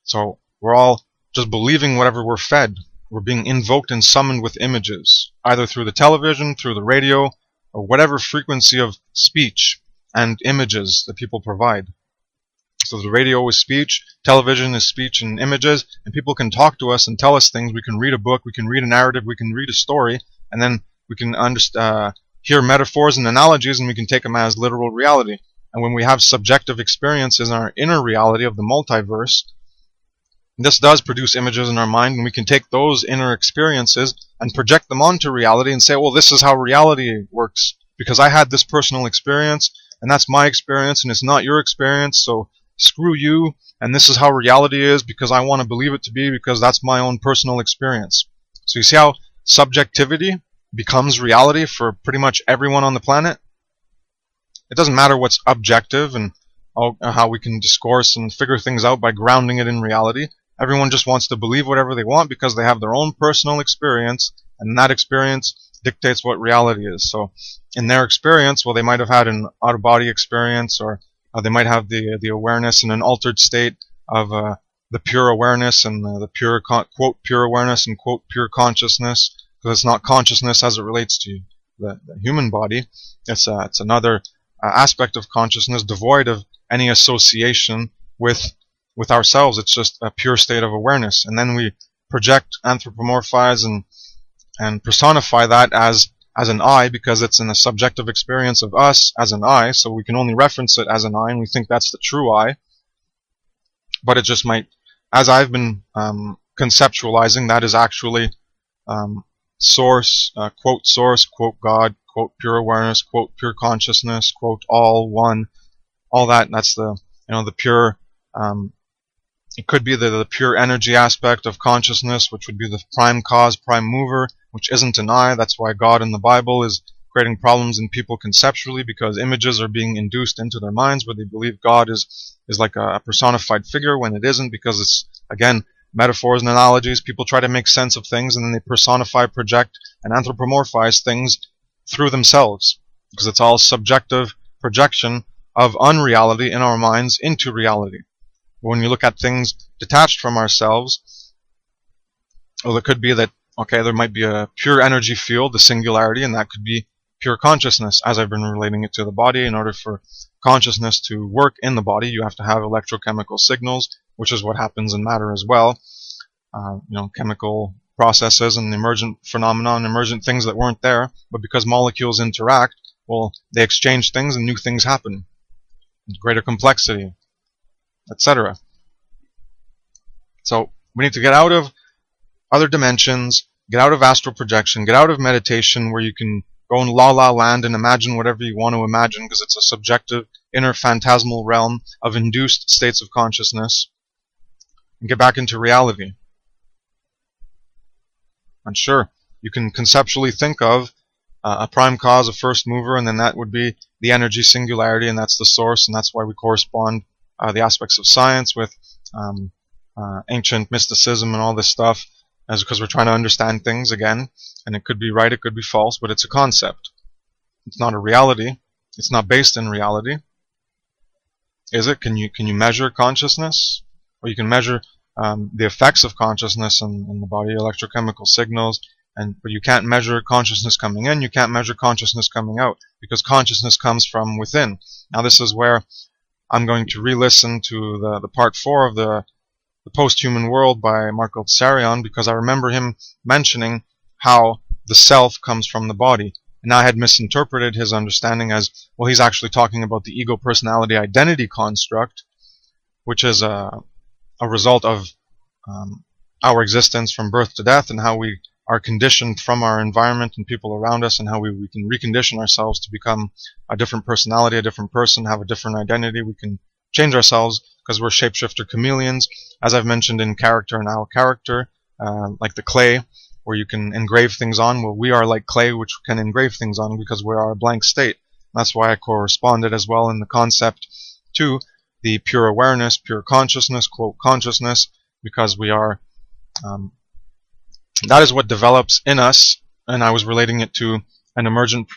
So we're all just believing whatever we're fed. We're being invoked and summoned with images, either through the television, through the radio, or whatever frequency of speech and images that people provide. So the radio is speech, television is speech and images, and people can talk to us and tell us things. We can read a book, we can read a narrative, we can read a story, and then we can hear metaphors and analogies, and we can take them as literal reality. And when we have subjective experiences in our inner reality of the multiverse, this does produce images in our mind, and we can take those inner experiences and project them onto reality and say, well, this is how reality works, because I had this personal experience, and that's my experience, and it's not your experience, so screw you, and this is how reality is because I want to believe it to be, because that's my own personal experience. So you see how subjectivity becomes reality for pretty much everyone on the planet? It doesn't matter what's objective and how we can discourse and figure things out by grounding it in reality. Everyone just wants to believe whatever they want because they have their own personal experience, and that experience dictates what reality is. So in their experience, well, they might have had an out-of-body experience, or they might have the awareness in an altered state of the pure awareness and the pure, quote, pure awareness and, quote, pure consciousness, because it's not consciousness as it relates to the human body. It's another aspect of consciousness devoid of any association with ourselves. It's just a pure state of awareness, and then we project, anthropomorphize, and personify that as an I, because it's in a subjective experience of us as an I, so we can only reference it as an I, and we think that's the true I. But it just might, as I've been conceptualizing, that is actually source, quote God, quote pure awareness, quote pure consciousness, quote all one, all that. That's the pure. It could be the pure energy aspect of consciousness, which would be the prime cause, prime mover, which isn't an I. That's why God in the Bible is creating problems in people conceptually, because images are being induced into their minds where they believe God is like a personified figure when it isn't, because it's, again, metaphors and analogies. People try to make sense of things, and then they personify, project, and anthropomorphize things through themselves, because it's all subjective projection of unreality in our minds into reality. When you look at things detached from ourselves, well, it could be that, okay, there might be a pure energy field, the singularity, and that could be pure consciousness, as I've been relating it to the body. In order for consciousness to work in the body, you have to have electrochemical signals, which is what happens in matter as well. Chemical processes and emergent phenomena and emergent things that weren't there, but because molecules interact, well, they exchange things and new things happen. Greater complexity, etc. So we need to get out of other dimensions, get out of astral projection, get out of meditation where you can go in la-la land and imagine whatever you want to imagine, because it's a subjective, inner phantasmal realm of induced states of consciousness, and get back into reality. And sure, you can conceptually think of a prime cause, a first mover, and then that would be the energy singularity, and that's the source, and that's why we correspond the aspects of science with ancient mysticism and all this stuff, as because we're trying to understand things again, and it could be right, it could be false, but it's a concept. It's not a reality. It's not based in reality. Is it? Can you measure consciousness? Or you can measure the effects of consciousness in the body, electrochemical signals, but you can't measure consciousness coming in, you can't measure consciousness coming out, because consciousness comes from within. Now this is where I'm going to re-listen to the part 4 of the Post-Human World by Marco Tsarion, because I remember him mentioning how the self comes from the body. And I had misinterpreted his understanding as, well, he's actually talking about the ego-personality identity construct, which is a result of our existence from birth to death, and how we are conditioned from our environment and people around us, and how we can recondition ourselves to become a different personality, a different person, have a different identity. We can change ourselves because we're shapeshifter chameleons, as I've mentioned in Character and Our Character, like the clay, where you can engrave things on. Well, we are like clay, which can engrave things on because we are a blank state. That's why I corresponded as well in the concept to the pure awareness, pure consciousness, quote, consciousness, because we are, that is what develops in us, and I was relating it to an emergent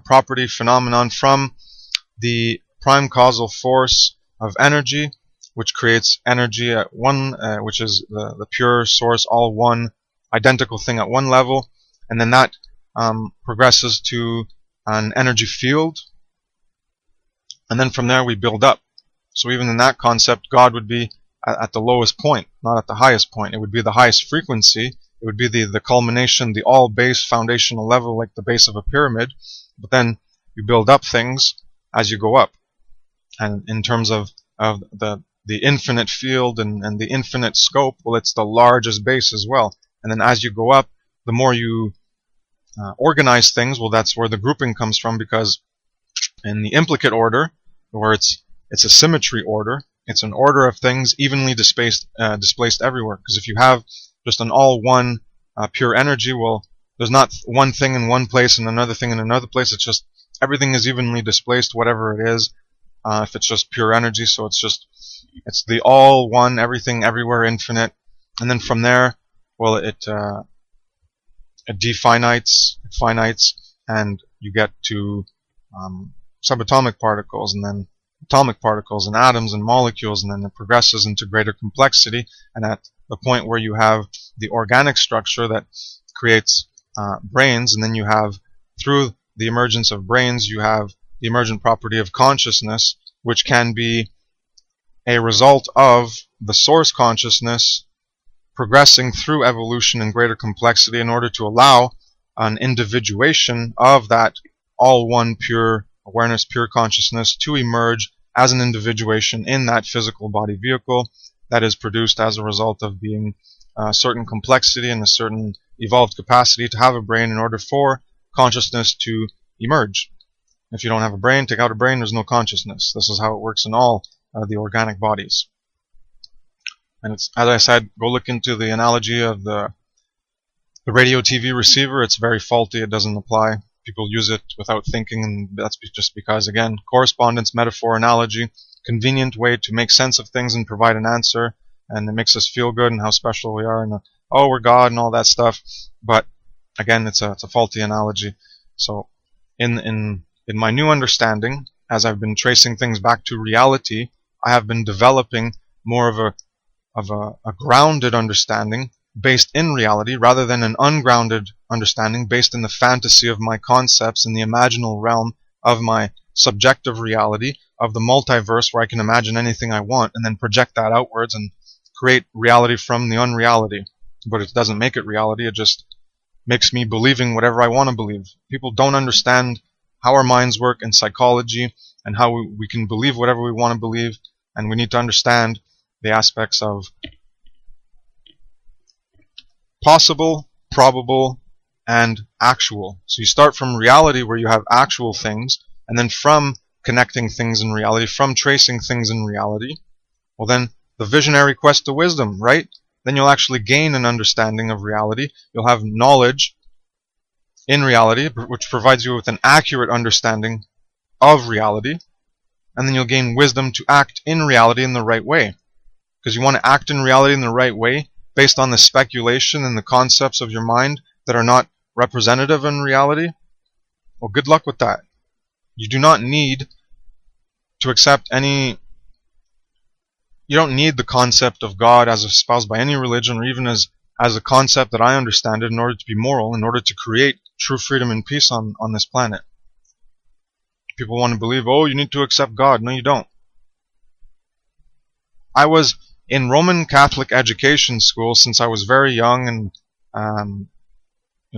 property phenomenon from the prime causal force of energy, which creates energy at one, which is the pure source, all one, identical thing at one level, and then that progresses to an energy field, and then from there we build up. So even in that concept, God would be at the lowest point, not at the highest point. It would be the highest frequency. It would be the culmination, the all base foundational level, like the base of a pyramid. But then you build up things as you go up. And in terms of the infinite field and the infinite scope, well, it's the largest base as well. And then as you go up, the more you organize things, well, that's where the grouping comes from, because in the implicate order, where it's a symmetry order, it's an order of things evenly displaced everywhere. Because if you have just an all one pure energy, well, there's not one thing in one place and another thing in another place. It's just everything is evenly displaced, whatever it is. If it's just pure energy, so it's the all one, everything, everywhere, infinite. And then from there, well, it definites, it finites, and you get to subatomic particles, and then atomic particles, and atoms, and molecules, and then it progresses into greater complexity. And at the point where you have the organic structure that creates brains, and then you have, through the emergence of brains, you have the emergent property of consciousness, which can be a result of the source consciousness progressing through evolution and greater complexity in order to allow an individuation of that all one pure awareness, pure consciousness to emerge as an individuation in that physical body vehicle that is produced as a result of being a certain complexity and a certain evolved capacity to have a brain in order for consciousness to emerge. If you don't have a brain, take out a brain, there's no consciousness. This is how it works in all the organic bodies. And it's, as I said, go look into the analogy of the radio TV receiver. It's very faulty. It doesn't apply. People use it without thinking, and that's just because, again, correspondence, metaphor, analogy, convenient way to make sense of things and provide an answer, and it makes us feel good and how special we are, and oh, we're God and all that stuff. But again, it's a faulty analogy. So in my new understanding, as I've been tracing things back to reality, I have been developing more of a grounded understanding based in reality, rather than an ungrounded understanding based in the fantasy of my concepts in the imaginal realm of my subjective reality, of the multiverse, where I can imagine anything I want and then project that outwards and create reality from the unreality. But it doesn't make it reality, it just makes me believing whatever I want to believe. People don't understand how our minds work in psychology and how we can believe whatever we want to believe, and we need to understand the aspects of possible, probable, and actual. So you start from reality, where you have actual things, and then from connecting things in reality, from tracing things in reality, well then the visionary quest to wisdom, right? Then you'll actually gain an understanding of reality. You'll have knowledge in reality, which provides you with an accurate understanding of reality, and then you'll gain wisdom to act in reality in the right way. Because you want to act in reality in the right way, based on the speculation and the concepts of your mind that are not representative in reality, well, good luck with that. You do not need to accept any... You don't need the concept of God as espoused by any religion, or even as a concept that I understand it, in order to be moral, in order to create true freedom and peace on this planet. People want to believe, oh, you need to accept God. No, you don't. I was in Roman Catholic education school since I was very young, and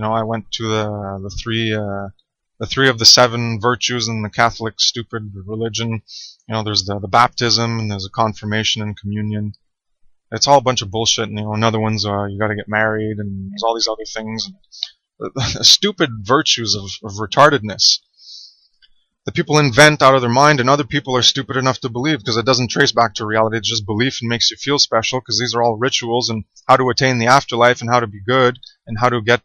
I went to the three of the seven virtues in the Catholic stupid religion. There's the baptism, and there's a confirmation and communion. It's all a bunch of bullshit. And another one's you got to get married, and there's all these other things. The stupid virtues of retardedness that people invent out of their mind, and other people are stupid enough to believe, because it doesn't trace back to reality. It's just belief and makes you feel special, because these are all rituals and how to attain the afterlife and how to be good and how to get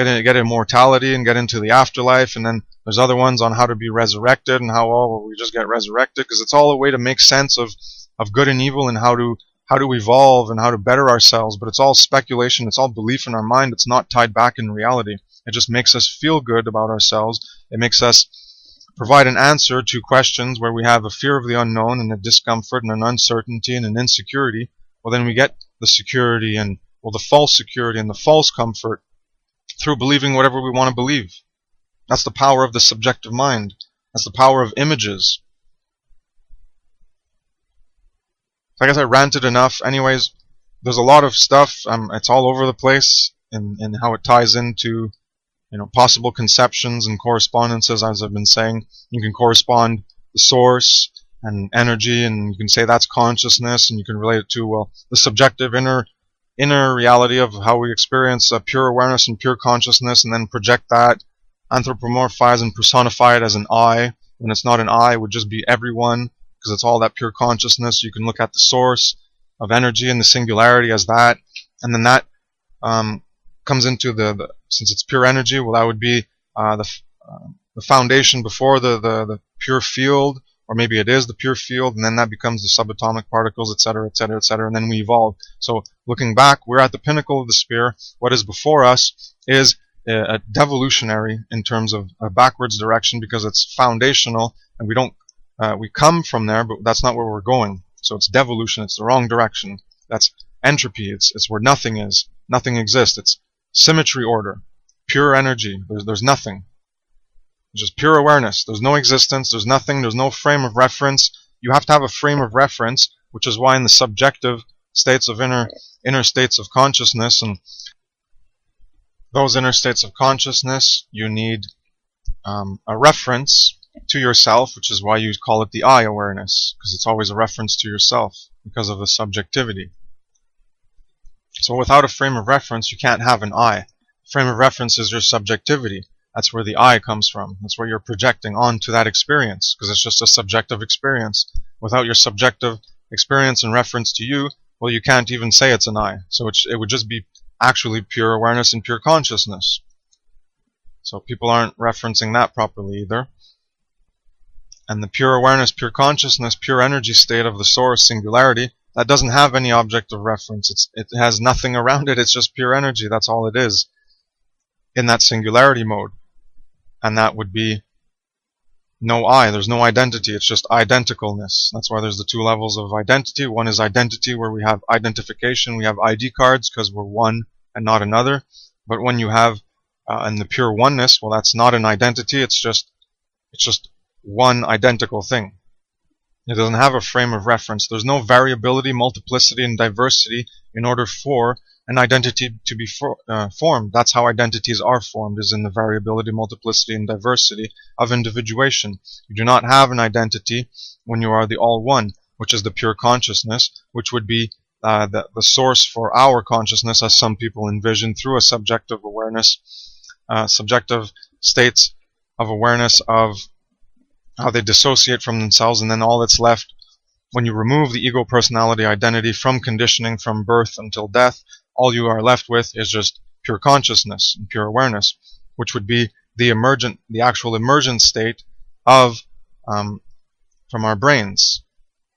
get immortality and get into the afterlife, and then there's other ones on how to be resurrected and how we just get resurrected, because it's all a way to make sense of good and evil and how to evolve and how to better ourselves. But it's all speculation, it's all belief in our mind. It's not tied back in reality. It just makes us feel good about ourselves. It makes us provide an answer to questions where we have a fear of the unknown and a discomfort and an uncertainty and an insecurity. Well, then we get the security and the false security and the false comfort through believing whatever we want to believe. That's the power of the subjective mind. That's the power of images. So I guess I ranted enough. Anyways, there's a lot of stuff. It's all over the place in how it ties into possible conceptions and correspondences. As I've been saying, you can correspond the source and energy, and you can say that's consciousness, and you can relate it to the subjective inner reality of how we experience pure awareness and pure consciousness, and then project that, anthropomorphize and personify it as an I, when it's not an I. It would just be everyone, because it's all that pure consciousness. You can look at the source of energy and the singularity as that, and then that comes into since it's pure energy, that would be the foundation before the pure field, or maybe it is the pure field, and then that becomes the subatomic particles, etc., etc., etc., and then we evolve. So looking back, we're at the pinnacle of the sphere. What is before us is a devolutionary in terms of a backwards direction, because it's foundational, and we come from there, but that's not where we're going. So it's devolution. It's the wrong direction. That's entropy. It's where nothing is. Nothing exists. It's symmetry order, pure energy. There's nothing. It's just pure awareness. There's no existence. There's nothing. There's no frame of reference. You have to have a frame of reference, which is why in the subjective states of inner states of consciousness, and those inner states of consciousness, you need a reference to yourself, which is why you call it the I awareness, because it's always a reference to yourself because of the subjectivity. So without a frame of reference, you can't have an I. Frame of reference is your subjectivity. That's where the I comes from. That's where you're projecting onto that experience, because it's just a subjective experience. Without your subjective experience in reference to you, you can't even say it's an I. So it would just be actually pure awareness and pure consciousness. So people aren't referencing that properly either. And the pure awareness, pure consciousness, pure energy state of the source, singularity, that doesn't have any object of reference. It has nothing around it. It's just pure energy. That's all it is in that singularity mode. And that would be no I. There's no identity. It's just identicalness. That's why there's the two levels of identity. One is identity, where we have identification. We have ID cards because we're one and not another. But when you have in the pure oneness, that's not an identity. It's just one identical thing. It doesn't have a frame of reference. There's no variability, multiplicity, and diversity in order for an identity to be formed. That's how identities are formed, is in the variability, multiplicity, and diversity of individuation. You do not have an identity when you are the all-one, which is the pure consciousness, which would be the source for our consciousness, as some people envision, through a subjective awareness, subjective states of awareness of how they dissociate from themselves, and then all that's left when you remove the ego personality identity from conditioning from birth until death, all you are left with is just pure consciousness and pure awareness, which would be the actual emergent state of from our brains,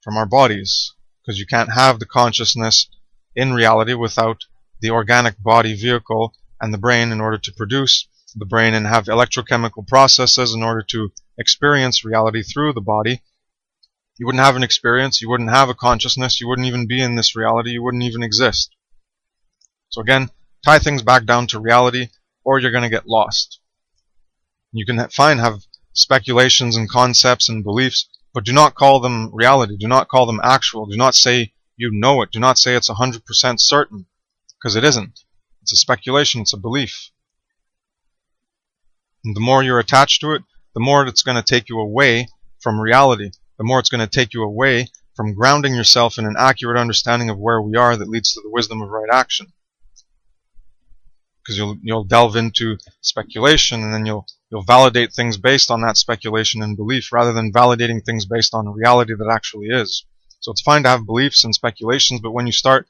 from our bodies, because you can't have the consciousness in reality without the organic body vehicle and the brain in order to produce the brain and have electrochemical processes in order to experience reality through the body. You wouldn't have an experience, you wouldn't have a consciousness, you wouldn't even be in this reality, you wouldn't even exist. So again, tie things back down to reality, or you're going to get lost. You can have speculations and concepts and beliefs, but do not call them reality, do not call them actual, do not say you know it, do not say it's 100% certain, because it isn't. It's a speculation, it's a belief. And the more you're attached to it, the more it's going to take you away from reality. The more it's going to take you away from grounding yourself in an accurate understanding of where we are that leads to the wisdom of right action. Because you'll delve into speculation, and then you'll validate things based on that speculation and belief, rather than validating things based on a reality that actually is. So it's fine to have beliefs and speculations, but when you start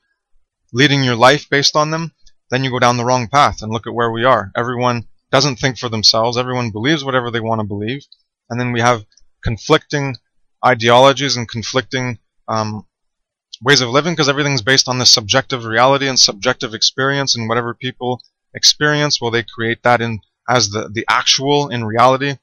leading your life based on them, then you go down the wrong path, and look at where we are. Everyone doesn't think for themselves. Everyone believes whatever they want to believe. And then we have conflicting ideologies and conflicting ways of living, because everything's based on this subjective reality and subjective experience, and whatever people experience, well, they create that in as the actual in reality,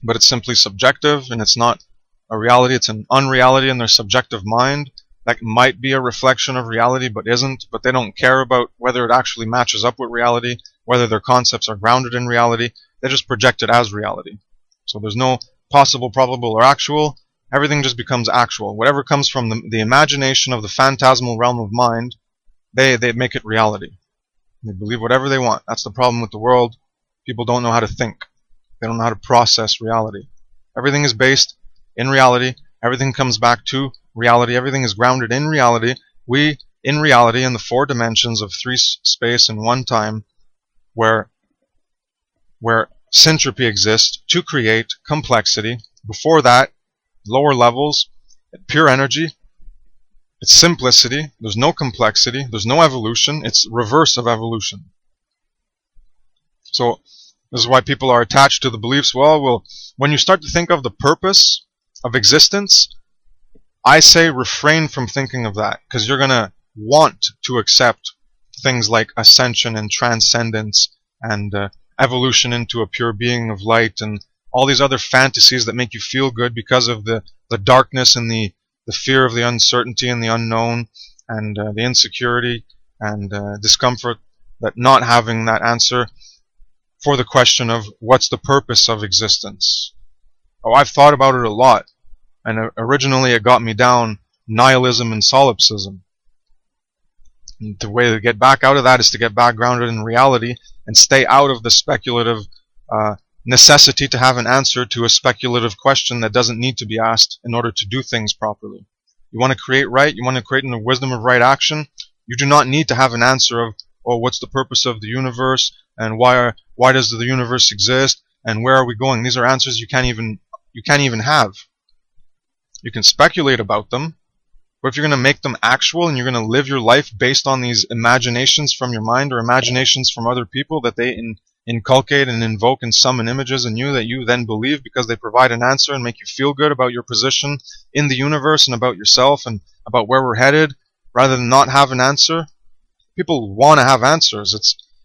but it's simply subjective, and it's not a reality, it's an unreality in their subjective mind that might be a reflection of reality but isn't. But they don't care about whether it actually matches up with reality, whether their concepts are grounded in reality. They just project it as reality. So there's no possible, probable, or actual. Everything just becomes actual. Whatever comes from the imagination of the phantasmal realm of mind, they make it reality. They believe whatever they want. That's the problem with the world. People don't know how to think. They don't know how to process reality. Everything is based in reality. Everything comes back to reality. Everything is grounded in reality. We, in reality, in the 4 dimensions of 3 space and 1 time, where syntropy exists to create complexity. Before that, lower levels, pure energy, it's simplicity, there's no complexity, there's no evolution, it's reverse of evolution. So this is why people are attached to the beliefs, well, when you start to think of the purpose of existence, I say refrain from thinking of that, because you're going to want to accept things like ascension and transcendence and evolution into a pure being of light and all these other fantasies that make you feel good because of the darkness and the fear of the uncertainty and the unknown and the insecurity and discomfort that not having that answer for the question of what's the purpose of existence. Oh, I've thought about it a lot, and originally it got me down nihilism and solipsism. And the way to get back out of that is to get back grounded in reality and stay out of the speculative necessity to have an answer to a speculative question that doesn't need to be asked in order to do things properly. You want to create right, you want to create in the wisdom of right action, you do not need to have an answer of, oh, what's the purpose of the universe, and why does the universe exist, and where are we going? These are answers you can't even have. You can speculate about them, but if you're going to make them actual and you're going to live your life based on these imaginations from your mind or imaginations from other people that they inculcate and invoke and summon images in you that you then believe because they provide an answer and make you feel good about your position in the universe and about yourself and about where we're headed, rather than not have an answer. People want to have answers.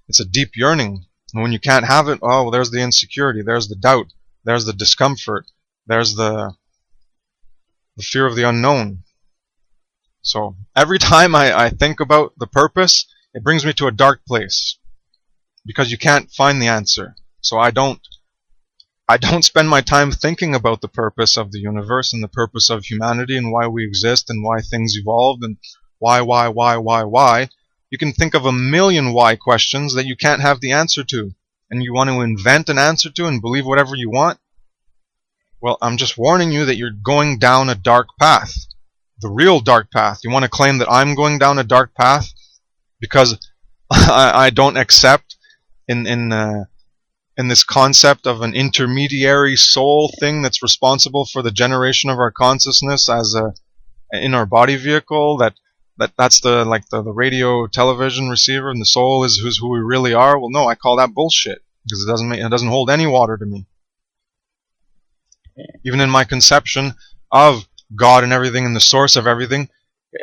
It's a deep yearning. And when you can't have it, oh, well, there's the insecurity, there's the doubt, there's the discomfort, there's the fear of the unknown. So every time I think about the purpose, it brings me to a dark place, because you can't find the answer. So I don't spend my time thinking about the purpose of the universe and the purpose of humanity and why we exist and why things evolved and why. You can think of a million why questions that you can't have the answer to, and you want to invent an answer to and believe whatever you want. Well, I'm just warning you that you're going down a dark path, the real dark path. You want to claim that I'm going down a dark path because I don't accept in this concept of an intermediary soul thing that's responsible for the generation of our consciousness as in our body vehicle, that's the radio television receiver, and the soul is who we really are. Well, no, I call that bullshit, because it doesn't hold any water to me. Even in my conception of God and everything and the source of everything,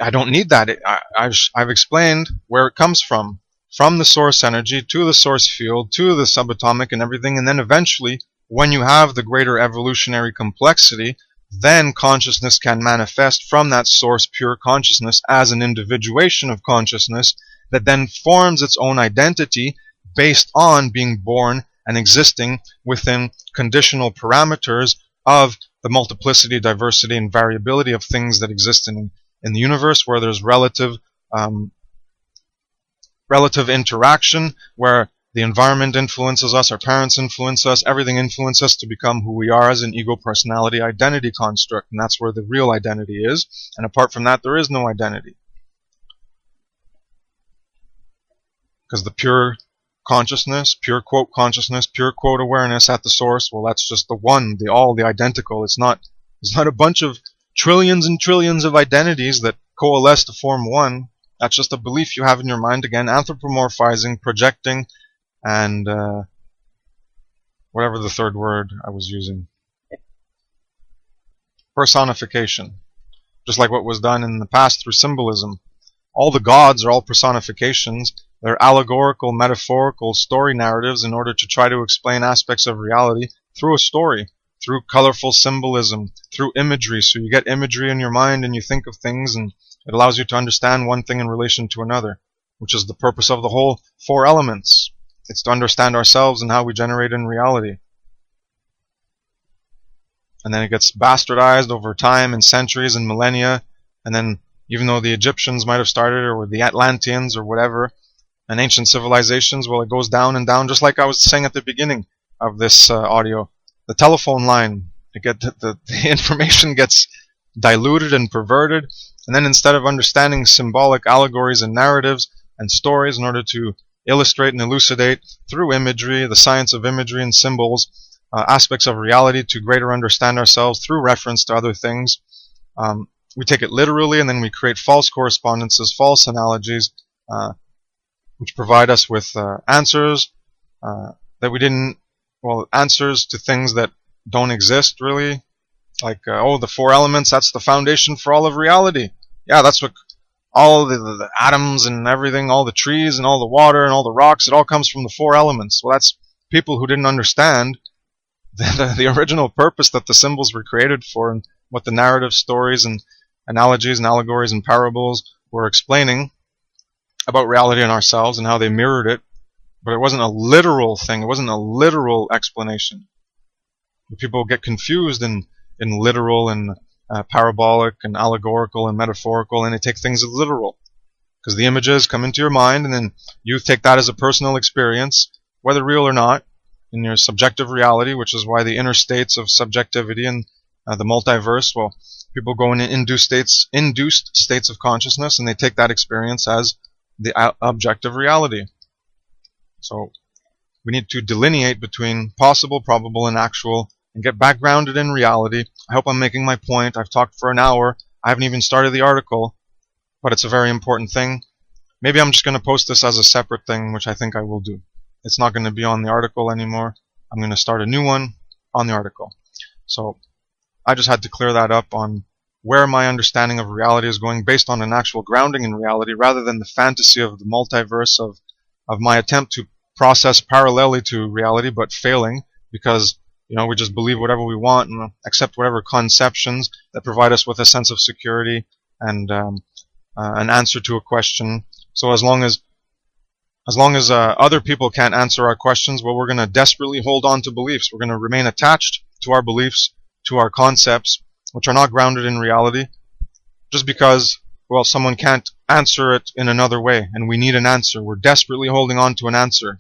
I don't need that. I've explained where it comes from the source energy to the source field to the subatomic and everything, and then eventually, when you have the greater evolutionary complexity, then consciousness can manifest from that source pure consciousness as an individuation of consciousness that then forms its own identity based on being born and existing within conditional parameters of the multiplicity, diversity, and variability of things that exist in the universe, where there's relative interaction, where the environment influences us, our parents influence us, everything influences us to become who we are as an ego personality identity construct, and that's where the real identity is. And apart from that, there is no identity. Because the pure consciousness, pure quote consciousness, pure quote awareness at the source, well, that's just the one, the all, the identical. It's not a bunch of trillions and trillions of identities that coalesce to form one. That's just a belief you have in your mind, again, anthropomorphizing, projecting, and whatever the third word I was using. Personification. Just like what was done in the past through symbolism. All the gods are all personifications. They're allegorical, metaphorical story narratives in order to try to explain aspects of reality through a story, through colorful symbolism, through imagery. So you get imagery in your mind and you think of things, and it allows you to understand one thing in relation to another, which is the purpose of the whole four elements. It's to understand ourselves and how we generate in reality. And then it gets bastardized over time and centuries and millennia. And then even though the Egyptians might have started, or the Atlanteans or whatever, and ancient civilizations, well, it goes down and down, just like I was saying at the beginning of this audio. The telephone line, the information gets diluted and perverted. And then instead of understanding symbolic allegories and narratives and stories in order to illustrate and elucidate through imagery, the science of imagery and symbols, aspects of reality to greater understand ourselves through reference to other things. We take it literally, and then we create false correspondences, false analogies, which provide us with answers that we didn't, answers to things that don't exist really. Like, the four elements, that's the foundation for all of reality. Yeah, that's what all the atoms and everything, all the trees and all the water and all the rocks, it all comes from the four elements. Well, that's people who didn't understand the original purpose that the symbols were created for, and what the narrative stories and analogies and allegories and parables were explaining about reality and ourselves and how they mirrored it. But it wasn't a literal thing. It wasn't a literal explanation. People get confused in literal and parabolic and allegorical and metaphorical, and they take things as literal. Because the images come into your mind, and then you take that as a personal experience, whether real or not, in your subjective reality, which is why the inner states of subjectivity and the multiverse, people go in induced states of consciousness, and they take that experience as the objective reality. So we need to delineate between possible, probable, and actual, and get back grounded in reality. I hope I'm making my point. I've talked for an hour. I haven't even started the article, but it's a very important thing. Maybe I'm just going to post this as a separate thing, which I think I will do. It's not going to be on the article anymore. I'm going to start a new one on the article. So I just had to clear that up on where my understanding of reality is going, based on an actual grounding in reality, rather than the fantasy of the multiverse of my attempt to process parallelly to reality, but failing, because we just believe whatever we want and accept whatever conceptions that provide us with a sense of security and an answer to a question. So as long as other people can't answer our questions, we're going to desperately hold on to beliefs. We're going to remain attached to our beliefs, to our concepts, which are not grounded in reality, just because, someone can't answer it in another way, and we need an answer. We're desperately holding on to an answer.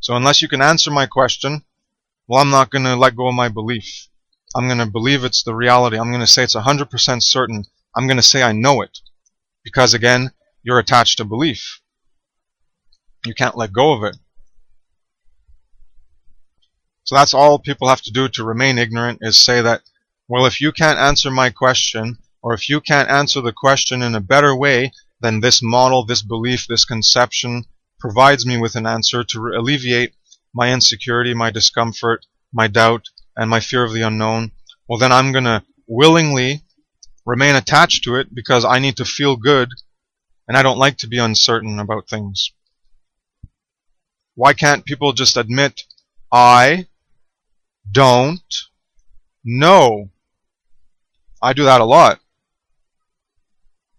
So unless you can answer my question, I'm not going to let go of my belief. I'm going to believe it's the reality. I'm going to say it's 100% certain. I'm going to say I know it. Because again, you're attached to belief. You can't let go of it. So that's all people have to do to remain ignorant, is say that, if you can't answer my question, or if you can't answer the question in a better way than this model, this belief, this conception provides me with an answer to alleviate my insecurity, my discomfort, my doubt, and my fear of the unknown, then I'm going to willingly remain attached to it, because I need to feel good, and I don't like to be uncertain about things. Why can't people just admit, I don't know? I do that a lot.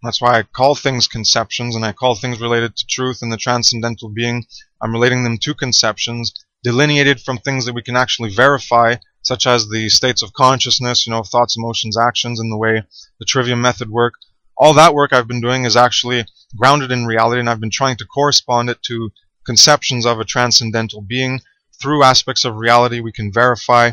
That's why I call things conceptions, and I call things related to truth and the transcendental being. I'm relating them to conceptions, delineated from things that we can actually verify, such as the states of consciousness, thoughts, emotions, actions, and the way the trivium method work. All that work I've been doing is actually grounded in reality, and I've been trying to correspond it to conceptions of a transcendental being through aspects of reality we can verify.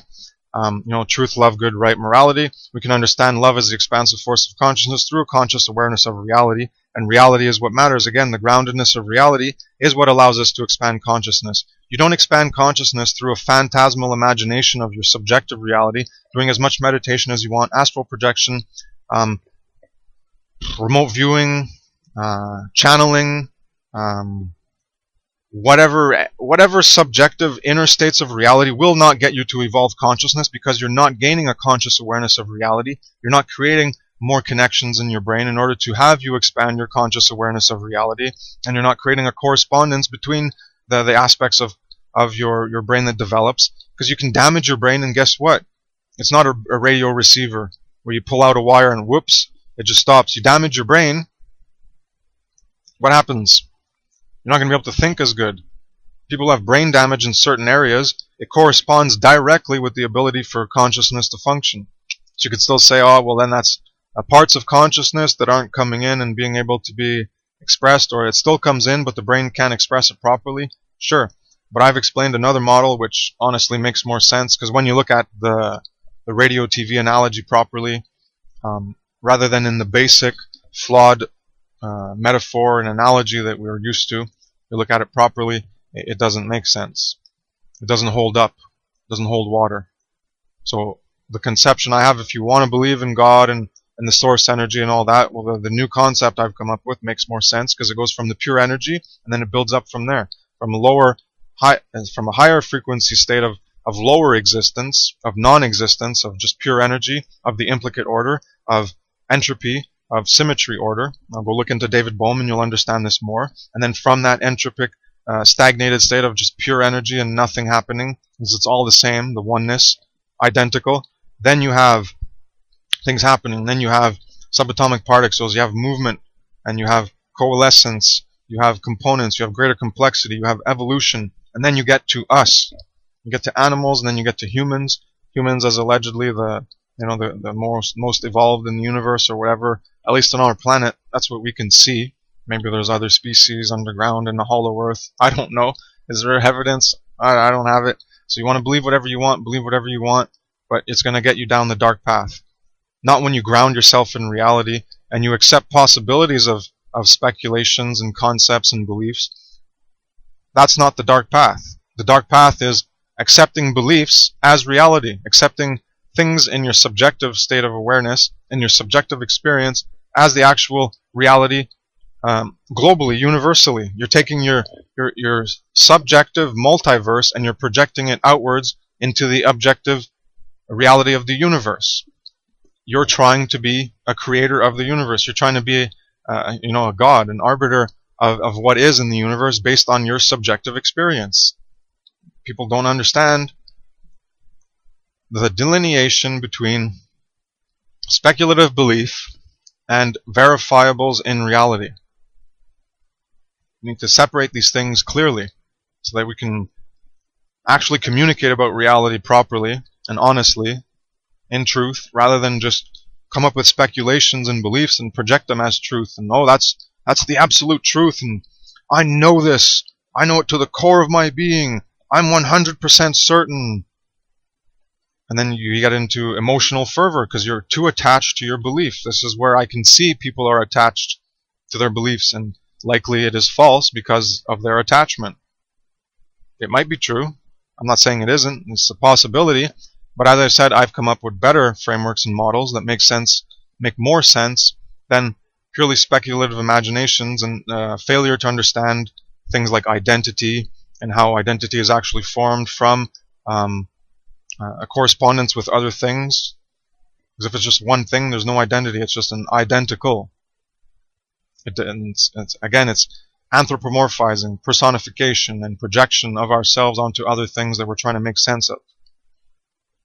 Truth, love, good, right, morality. We can understand love as the expansive force of consciousness through a conscious awareness of reality, and reality is what matters. Again, the groundedness of reality is what allows us to expand consciousness. You don't expand consciousness through a phantasmal imagination of your subjective reality, doing as much meditation as you want, astral projection, remote viewing, channeling, whatever subjective inner states of reality will not get you to evolved consciousness, because you're not gaining a conscious awareness of reality. You're not creating more connections in your brain in order to have you expand your conscious awareness of reality, and you're not creating a correspondence between the aspects of your brain that develops, because you can damage your brain, and guess what? It's not a radio receiver where you pull out a wire and whoops, it just stops. You damage your brain, what happens? You're not going to be able to think as good. People have brain damage in certain areas. It corresponds directly with the ability for consciousness to function. So you could still say, oh, well then that's parts of consciousness that aren't coming in and being able to be expressed, or it still comes in but the brain can't express it properly. Sure, but I've explained another model which honestly makes more sense, because when you look at the radio TV analogy properly, rather than in the basic flawed metaphor and analogy that we're used to, you look at it properly, it doesn't make sense. It doesn't hold up. It doesn't hold water. So the conception I have, if you want to believe in God and the source energy and all that, well, the new concept I've come up with makes more sense, because it goes from the pure energy and then it builds up from there, from a higher frequency state of lower existence, of non-existence, of just pure energy, of the implicate order, of entropy, of symmetry order. I'll go look into David Bowman, you'll understand this more. And then from that entropic, stagnated state of just pure energy and nothing happening, because it's all the same, the oneness, identical, then you have things happening. Then you have subatomic particles, you have movement, and you have coalescence, you have components, you have greater complexity, you have evolution, and then you get to us. You get to animals, and then you get to humans. Humans as allegedly the most evolved in the universe, or whatever, at least on our planet. That's what we can see. Maybe there's other species underground in the hollow earth. I don't know. Is there evidence? I don't have it. So you want to believe whatever you want, but it's going to get you down the dark path. Not when you ground yourself in reality and you accept possibilities of speculations and concepts and beliefs. That's not the dark path. The dark path is accepting beliefs as reality, accepting things in your subjective state of awareness, in your subjective experience, as the actual reality, globally, universally. You're taking your subjective multiverse and you're projecting it outwards into the objective reality of the universe. You're trying to be a creator of the universe. You're trying to be a god, an arbiter of what is in the universe based on your subjective experience. People don't understand the delineation between speculative belief and verifiables in reality. We need to separate these things clearly so that we can actually communicate about reality properly and honestly, in truth, rather than just come up with speculations and beliefs and project them as truth. And that's the absolute truth, and I know this. I know it to the core of my being. I'm 100% certain. And then you get into emotional fervor because you're too attached to your belief. This is where I can see people are attached to their beliefs, and likely it is false because of their attachment. It might be true. I'm not saying it isn't. It's a possibility. But as I said, I've come up with better frameworks and models that make more sense than purely speculative imaginations and failure to understand things like identity and how identity is actually formed from a correspondence with other things. Because if it's just one thing, there's no identity. It's just an identical. It's anthropomorphizing, personification, and projection of ourselves onto other things that we're trying to make sense of.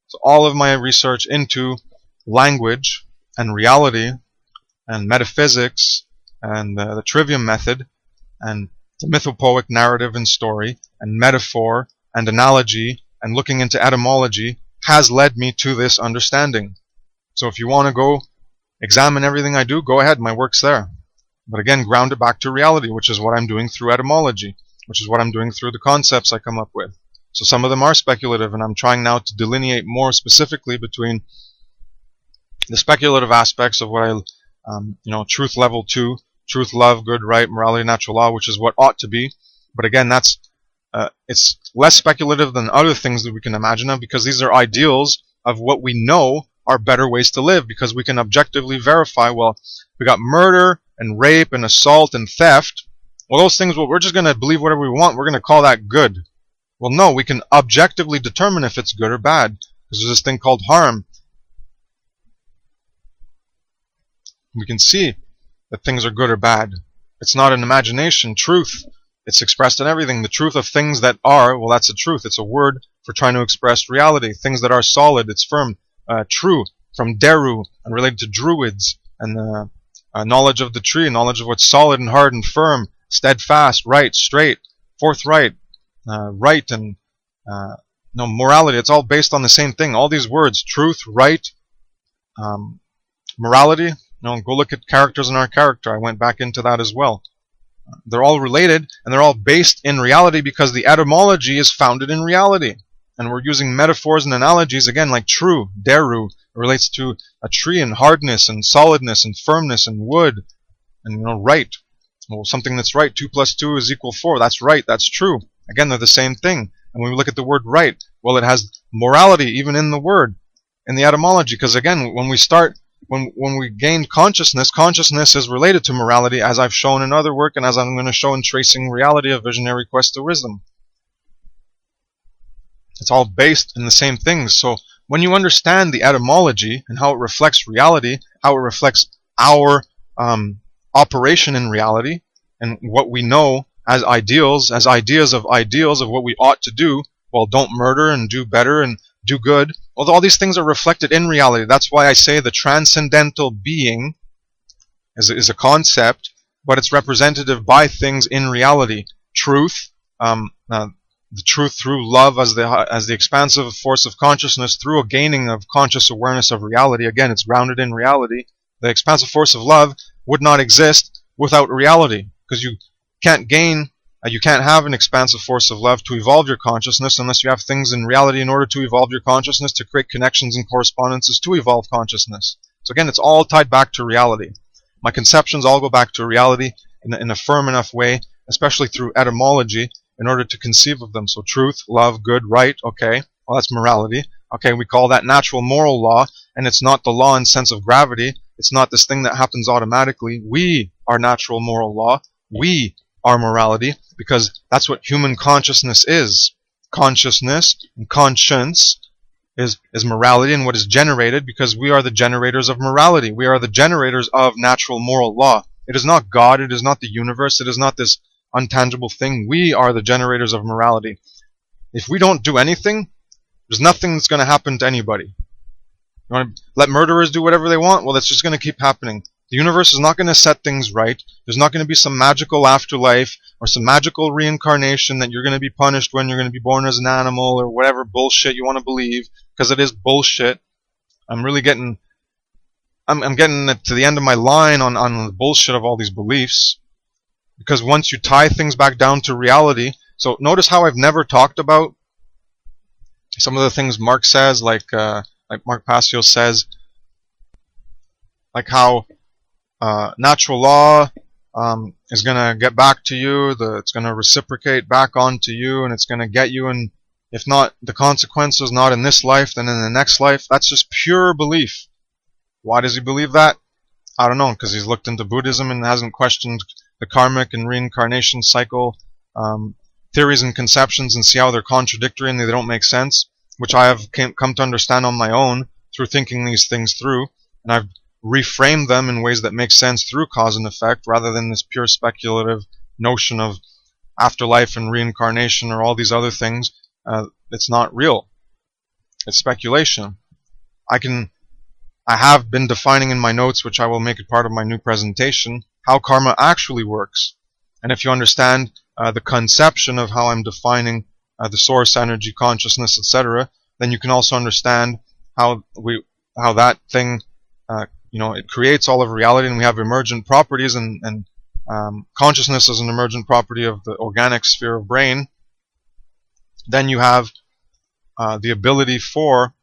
So all of my research into language and reality and metaphysics and the trivium method and the mythopoeic narrative and story and metaphor and analogy and looking into etymology has led me to this understanding. So if you want to go examine everything I do, go ahead, my work's there. But again, ground it back to reality, which is what I'm doing through etymology, which is what I'm doing through the concepts I come up with. So some of them are speculative, and I'm trying now to delineate more specifically between the speculative aspects of what I, truth level 2, truth, love, good, right, morality, natural law, which is what ought to be. But again, it's less speculative than other things that we can imagine of, because these are ideals of what we know are better ways to live, because we can objectively verify, well, we got murder and rape and assault and theft, well, those things, well, we're just going to believe whatever we want. We're going to call that good. Well, no, we can objectively determine if it's good or bad. Because there's this thing called harm. We can see that things are good or bad. It's not an imagination. Truth, it's expressed in everything. The truth of things that are, well, that's a truth. It's a word for trying to express reality. Things that are solid, it's firm. True, from Deru, and related to druids, and knowledge of the tree, knowledge of what's solid and hard and firm, steadfast, right, straight, forthright, right, and morality. It's all based on the same thing. All these words, truth, right, morality. Go look at characters in our character. I went back into that as well. They're all related, and they're all based in reality because the etymology is founded in reality. And we're using metaphors and analogies, again, like true, deru, relates to a tree and hardness and solidness and firmness and wood, and right. Well, something that's right, 2 + 2 = 4. That's right, that's true. Again, they're the same thing. And when we look at the word right, well, it has morality even in the word, in the etymology, because again, when we gain consciousness, consciousness is related to morality, as I've shown in other work and as I'm going to show in Tracing Reality, a Visionary Quest to Wisdom. It's all based in the same things. So when you understand the etymology and how it reflects reality, how it reflects our operation in reality, and what we know as ideals, as ideas of what we ought to do, well, don't murder and do better and do good. Well, all these things are reflected in reality. That's why I say the transcendental being is a concept, but it's representative by things in reality. Truth, the truth through love as the expansive force of consciousness, through a gaining of conscious awareness of reality. Again, it's grounded in reality. The expansive force of love would not exist without reality, because you can't have an expansive force of love to evolve your consciousness unless you have things in reality in order to evolve your consciousness, to create connections and correspondences to evolve consciousness. So again, it's all tied back to reality. My conceptions all go back to reality in a firm enough way, especially through etymology, in order to conceive of them. So truth, love, good, right, okay, well, that's morality. Okay, we call that natural moral law, and it's not the law in sense of gravity. It's not this thing that happens automatically. We are natural moral law. We are morality, because that's what human consciousness is. Consciousness and conscience is morality, and what is generated, because we are the generators of morality. We are the generators of natural moral law. It is not God, it is not the universe, it is not this untangible thing. We are the generators of morality. If we don't do anything, there's nothing that's going to happen to anybody. You want to let murderers do whatever they want? Well, that's just going to keep happening. The universe is not going to set things right. There's not going to be some magical afterlife or some magical reincarnation that you're going to be punished when you're going to be born as an animal or whatever bullshit you want to believe, because it is bullshit. I'm getting to the end of my line on the bullshit of all these beliefs, because once you tie things back down to reality, so notice how I've never talked about some of the things Mark says, like Mark Passio says, like how natural law is going to get back to you, it's going to reciprocate back onto you, and it's going to get you, and if not the consequences, not in this life, then in the next life. That's just pure belief. Why does he believe that? I don't know, because he's looked into Buddhism and hasn't questioned the karmic and reincarnation cycle theories and conceptions, and see how they're contradictory and they don't make sense, which I have come to understand on my own through thinking these things through, and I've reframe them in ways that make sense through cause and effect, rather than this pure speculative notion of afterlife and reincarnation or all these other things. It's not real. It's speculation. I have been defining in my notes, which I will make it part of my new presentation, how karma actually works. And if you understand the conception of how I'm defining the source, energy, consciousness, etc., then you can also understand how that thing it creates all of reality, and we have emergent properties, and consciousness is an emergent property of the organic sphere of brain. Then you have the ability for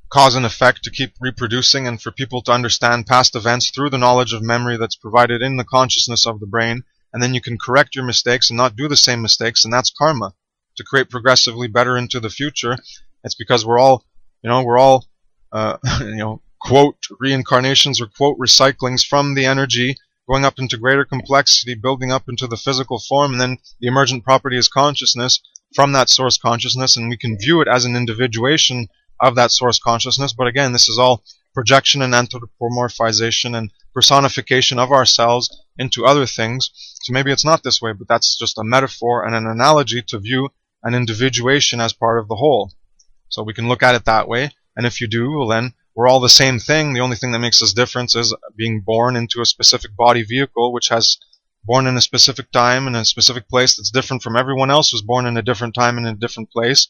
cause and effect to keep reproducing, and for people to understand past events through the knowledge of memory that's provided in the consciousness of the brain, and then you can correct your mistakes and not do the same mistakes, and that's karma, to create progressively better into the future. It's because we're all quote reincarnations or quote recyclings from the energy, going up into greater complexity, building up into the physical form, and then the emergent property is consciousness from that source consciousness, and we can view it as an individuation of that source consciousness. But again, this is all projection and anthropomorphization and personification of ourselves into other things. So maybe it's not this way, but that's just a metaphor and an analogy to view an individuation as part of the whole. So we can look at it that way, and if you do, well then we're all the same thing. The only thing that makes us different is being born into a specific body vehicle, which has born in a specific time in a specific place that's different from everyone else who's born in a different time and in a different place.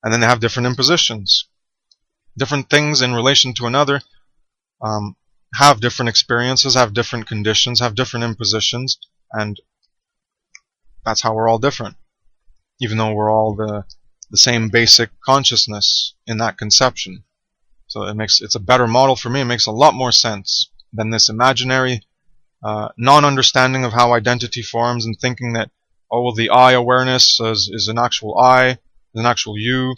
And then they have different impositions. Different things in relation to another have different experiences, have different conditions, have different impositions, and that's how we're all different, even though we're all the same basic consciousness in that conception. So it's a better model for me. It makes a lot more sense than this imaginary non-understanding of how identity forms and thinking that, oh, well, the I awareness is an actual I, is an actual you,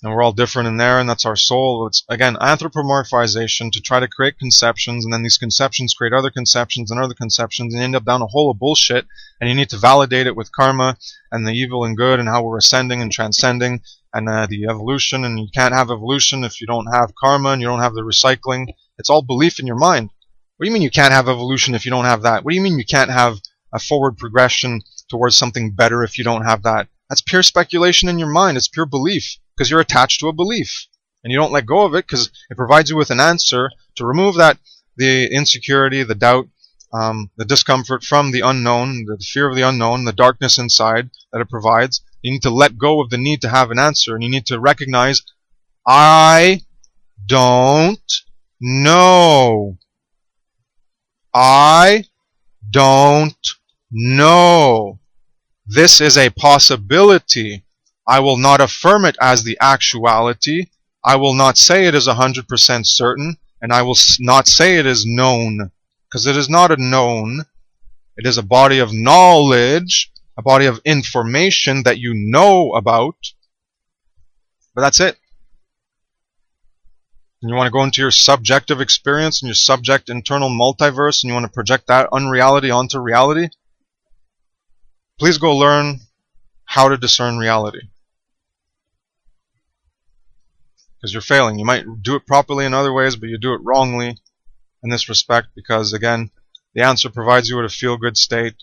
and we're all different in there, and that's our soul. It's, again, anthropomorphization to try to create conceptions, and then these conceptions create other conceptions and other conceptions, and you end up down a hole of bullshit, and you need to validate it with karma and the evil and good and how we're ascending and transcending and the evolution, and you can't have evolution if you don't have karma and you don't have the recycling. It's all belief in your mind. What do you mean you can't have evolution if you don't have that? What do you mean you can't have a forward progression towards something better if you don't have that? That's pure speculation in your mind. It's pure belief, because you're attached to a belief. And you don't let go of it because it provides you with an answer to remove the insecurity, the doubt, the discomfort from the unknown, the fear of the unknown, the darkness inside that it provides. You need to let go of the need to have an answer, and you need to recognize, I don't know. I don't know. This is a possibility. I will not affirm it as the actuality. I will not say it is 100% certain, and I will not say it is known, because it is not a known. It is a body of knowledge, a body of information that you know about, but that's it. And you want to go into your subjective experience and your subject internal multiverse, and you want to project that unreality onto reality? Please go learn how to discern reality. Because you're failing. You might do it properly in other ways, but you do it wrongly in this respect, because, again, the answer provides you with a feel-good state.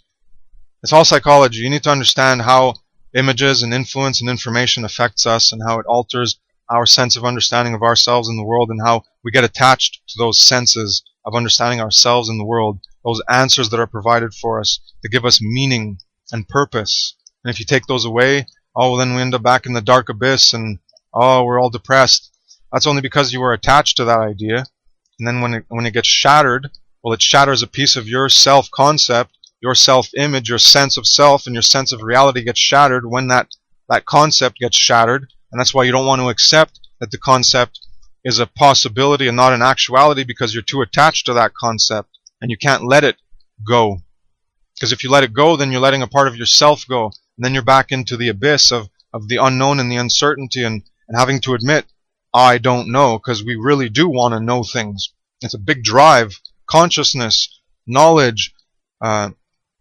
It's all psychology. You need to understand how images and influence and information affects us, and how it alters our sense of understanding of ourselves in the world, and how we get attached to those senses of understanding ourselves in the world, those answers that are provided for us to give us meaning and purpose. And if you take those away, oh, well, then we end up back in the dark abyss, and oh, we're all depressed. That's only because you were attached to that idea. And then when it gets shattered, well, it shatters a piece of your self-concept, your self-image, your sense of self, and your sense of reality gets shattered when that concept gets shattered. And that's why you don't want to accept that the concept is a possibility and not an actuality, because you're too attached to that concept, and you can't let it go. Because if you let it go, then you're letting a part of yourself go, and then you're back into the abyss of the unknown and the uncertainty, and having to admit, I don't know, because we really do want to know things. It's a big drive. Consciousness, knowledge,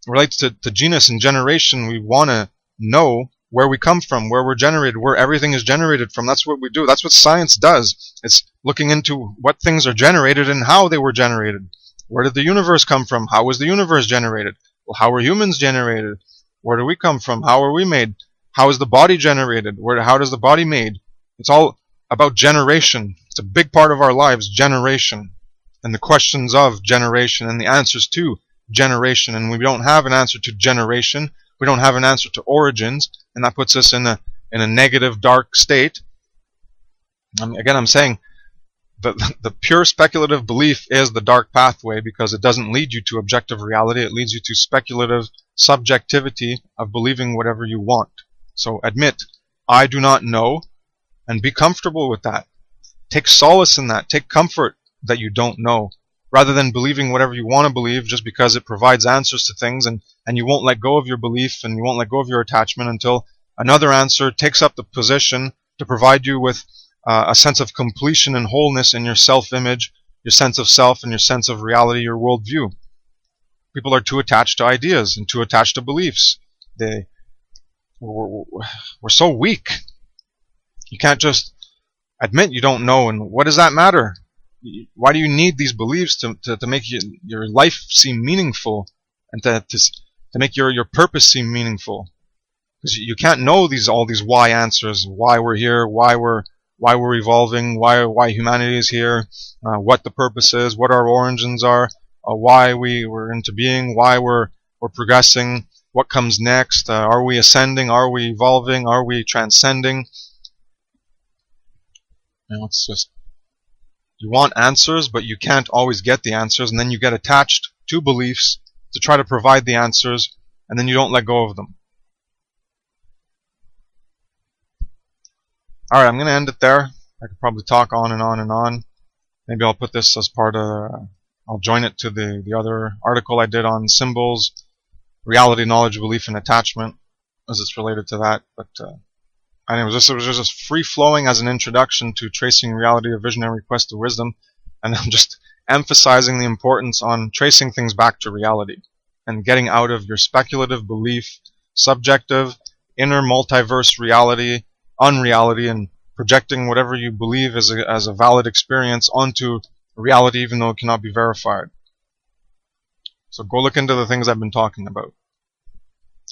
relates to genus and generation. We want to know where we come from, where we're generated, where everything is generated from. That's what we do. That's what science does. It's looking into what things are generated and how they were generated. Where did the universe come from? How was the universe generated? Well, how were humans generated? Where do we come from? How are we made? How is the body generated? How does the body made? It's all about generation. It's a big part of our lives, generation. And the questions of generation and the answers to generation. And we don't have an answer to generation. We don't have an answer to origins. And that puts us in a negative, dark state. Again, I'm saying the pure speculative belief is the dark pathway, because it doesn't lead you to objective reality. It leads you to speculative subjectivity of believing whatever you want. So admit, I do not know, and be comfortable with that. Take solace in that. Take comfort that you don't know, rather than believing whatever you want to believe just because it provides answers to things, and you won't let go of your belief, and you won't let go of your attachment until another answer takes up the position to provide you with a sense of completion and wholeness in your self-image, your sense of self, and your sense of reality, your worldview. People are too attached to ideas and too attached to beliefs. We're so weak. You can't just admit you don't know, and what does that matter? Why do you need these beliefs to make your life seem meaningful, and to make your purpose seem meaningful? Because you can't know all these why answers, why we're here, why we're evolving, why humanity is here, what the purpose is, what our origins are, why we're into being, why we're progressing, what comes next, are we ascending, are we evolving, are we transcending? It's just, you want answers, but you can't always get the answers, and then you get attached to beliefs to try to provide the answers, and then you don't let go of them. Alright, I'm going to end it there. I could probably talk on and on and on. Maybe I'll put this as part of, I'll join it to the other article I did on symbols, reality, knowledge, belief, and attachment, as it's related to that. But anyways, it was just free-flowing as an introduction to Tracing Reality, a Visionary Quest to Wisdom, and I'm just emphasizing the importance on tracing things back to reality and getting out of your speculative belief, subjective, inner multiverse reality, unreality, and projecting whatever you believe as a valid experience onto reality, even though it cannot be verified. So go look into the things I've been talking about.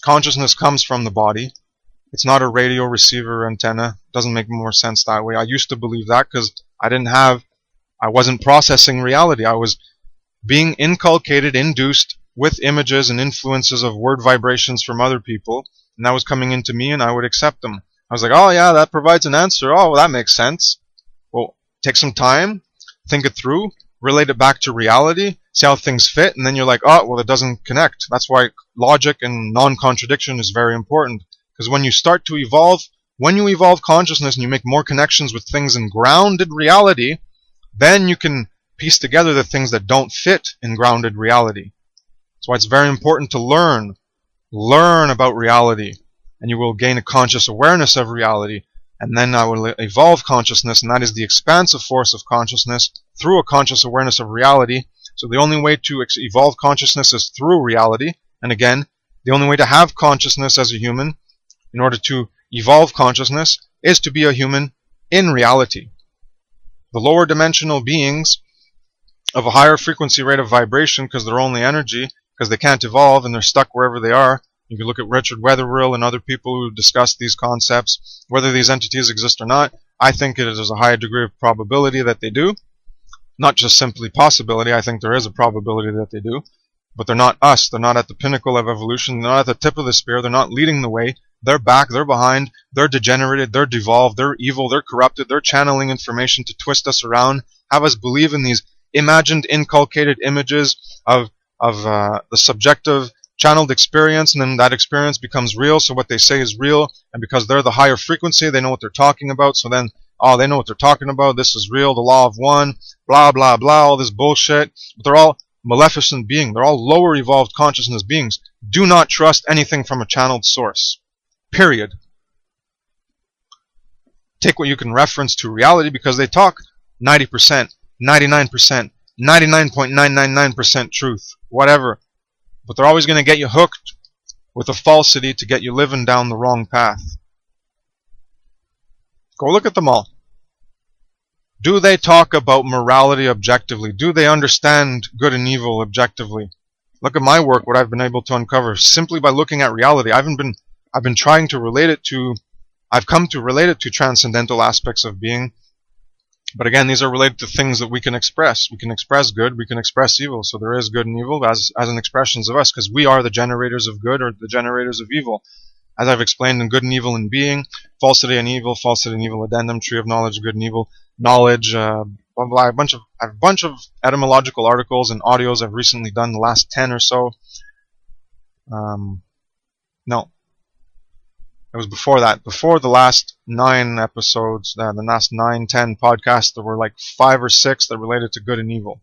Consciousness comes from the body. It's not a radio receiver antenna. It doesn't make more sense that way. I used to believe that because I wasn't processing reality. I was being inculcated, induced with images and influences of word vibrations from other people, and that was coming into me, and I would accept them. I was like, oh yeah, that provides an answer. Oh, well, that makes sense. Well, take some time, think it through, relate it back to reality, see how things fit, and then you're like, oh, well, it doesn't connect. That's why logic and non-contradiction is very important. Because when you start to evolve, when you evolve consciousness and you make more connections with things in grounded reality, then you can piece together the things that don't fit in grounded reality. That's why it's very important to learn about reality, and you will gain a conscious awareness of reality, and then I will evolve consciousness, and that is the expansive force of consciousness through a conscious awareness of reality. So the only way to evolve consciousness is through reality, and again, the only way to have consciousness as a human, in order to evolve consciousness, is to be a human in reality. The lower dimensional beings of a higher frequency rate of vibration, because they're only energy, because they can't evolve and they're stuck wherever they are. You can look at Richard Weatherall and other people who discuss these concepts, whether these entities exist or not. I think it is a high degree of probability that they do. Not just simply possibility, I think there is a probability that they do. But they're not us, they're not at the pinnacle of evolution, they're not at the tip of the spear, they're not leading the way. They're back, they're behind, they're degenerated, they're devolved, they're evil, they're corrupted, they're channeling information to twist us around, have us believe in these imagined, inculcated images of the subjective channeled experience, and then that experience becomes real, so what they say is real, and because they're the higher frequency, they know what they're talking about, so then, oh, they know what they're talking about, this is real, the law of one, blah, blah, blah, all this bullshit. But they're all maleficent beings, they're all lower evolved consciousness beings. Do not trust anything from a channeled source. Period. Take what you can reference to reality, because they talk 90%, 99%, 99.999% truth, whatever. But they're always going to get you hooked with a falsity to get you living down the wrong path. Go look at them all. Do they talk about morality objectively? Do they understand good and evil objectively? Look at my work, what I've been able to uncover simply by looking at reality. I've been trying to relate it to, I've come to relate it to transcendental aspects of being. But again, these are related to things that we can express. We can express good, we can express evil. So there is good and evil as an expressions of us, because we are the generators of good or the generators of evil. As I've explained in Good and Evil in Being, falsity and evil addendum, tree of knowledge, good and evil, knowledge, blah, blah, I have a bunch of etymological articles and audios I've recently done, the last 10 or so. No. It was before that. Before the last 9 episodes, the last 9, 10 podcasts, there were like 5 or 6 that related to good and evil.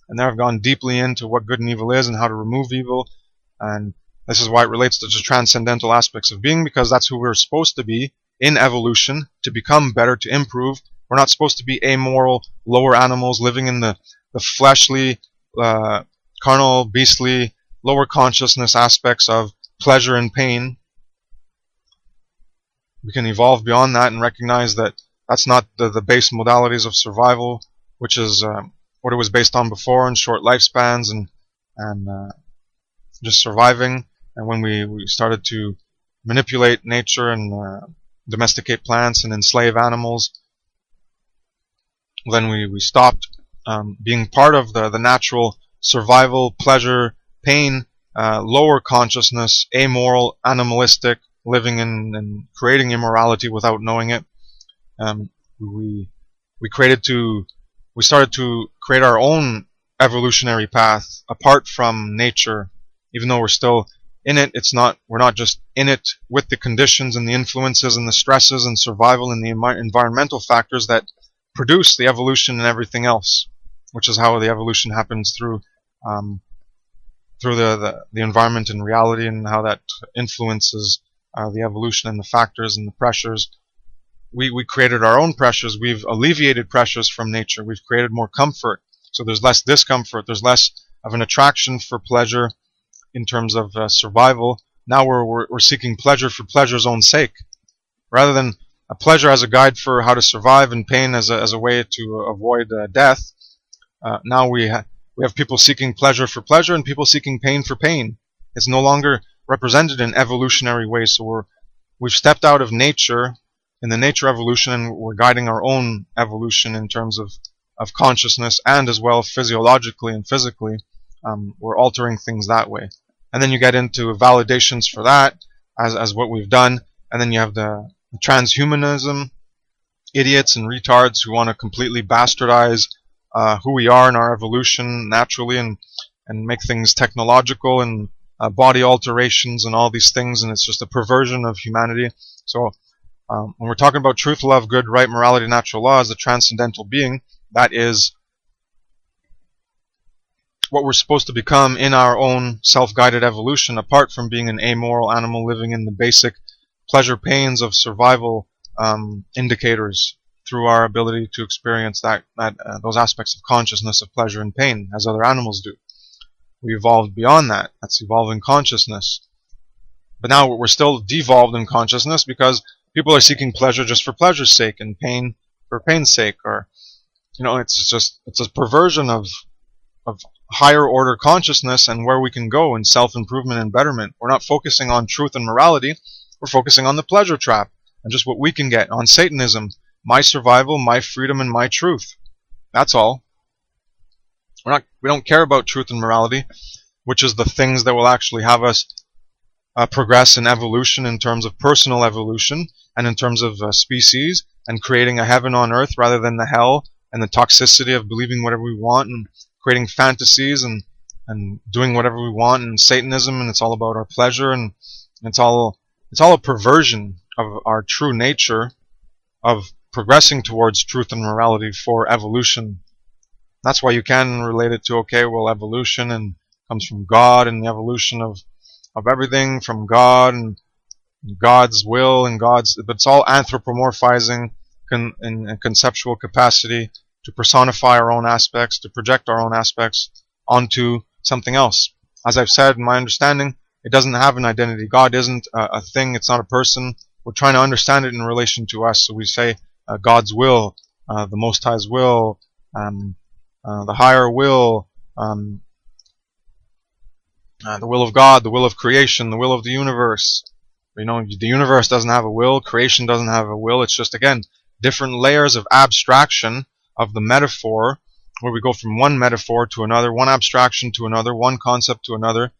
And there I've gone deeply into what good and evil is and how to remove evil. And this is why it relates to the transcendental aspects of being, because that's who we're supposed to be. in evolution to become better, to improve. We're not supposed to be amoral, lower animals living in the fleshly, carnal, beastly, lower consciousness aspects of pleasure and pain. We can evolve beyond that and recognize that that's not the base modalities of survival, which is what it was based on before, in short lifespans and just surviving. And when we started to manipulate nature and domesticate plants and enslave animals, then we stopped being part of the natural survival, pleasure, pain, lower consciousness, amoral, animalistic, living in and creating immorality without knowing it. We started to create our own evolutionary path apart from nature. Even though we're still in it, we're not just in it with the conditions and the influences and the stresses and survival and the environmental factors that produce the evolution and everything else, which is how the evolution happens through the environment and reality, and how that influences the evolution and the factors and the pressures. We created our own pressures. We've alleviated pressures from nature. We've created more comfort. So there's less discomfort. There's less of an attraction for pleasure in terms of survival. Now we're seeking pleasure for pleasure's own sake, rather than a pleasure as a guide for how to survive, and pain as a way to avoid death. Now we have people seeking pleasure for pleasure and people seeking pain for pain. It's no longer represented in evolutionary ways. So we've stepped out of nature in the nature evolution, and we're guiding our own evolution in terms of consciousness, and as well physiologically and physically. We're altering things that way. And then you get into validations for that as what we've done. And then you have the transhumanism, idiots and retards who want to completely bastardize who we are in our evolution naturally, and make things technological, and body alterations and all these things, and it's just a perversion of humanity. So when we're talking about truth, love, good, right, morality, natural law as a transcendental being, that is what we're supposed to become in our own self-guided evolution, apart from being an amoral animal living in the basic pleasure pains of survival indicators, through our ability to experience those aspects of consciousness of pleasure and pain as other animals do. We evolved beyond that. That's evolving consciousness. But now we're still devolved in consciousness because people are seeking pleasure just for pleasure's sake and pain for pain's sake, or it's a perversion of higher order consciousness and where we can go in self-improvement and betterment. We're not focusing on truth and morality. We're focusing on the pleasure trap and just what we can get, on Satanism, my survival, my freedom, and my truth. That's all. We don't care about truth and morality, which is the things that will actually have us progress in evolution, in terms of personal evolution and in terms of species, and creating a heaven on earth rather than the hell and the toxicity of believing whatever we want and creating fantasies and doing whatever we want, and Satanism, and it's all about our pleasure, and it's all a perversion of our true nature of progressing towards truth and morality for evolution. That's why you can relate it to, evolution and comes from God, and the evolution of everything from God and God's will and but it's all anthropomorphizing in conceptual capacity to personify our own aspects, to project our own aspects onto something else. As I've said, in my understanding, it doesn't have an identity. God isn't a thing, it's not a person. We're trying to understand it in relation to us. So we say God's will, the Most High's will, the higher will, the will of God, the will of creation, the will of the universe. The universe doesn't have a will, creation doesn't have a will. It's just, again, different layers of abstraction of the metaphor, where we go from one metaphor to another, one abstraction to another, one concept to another.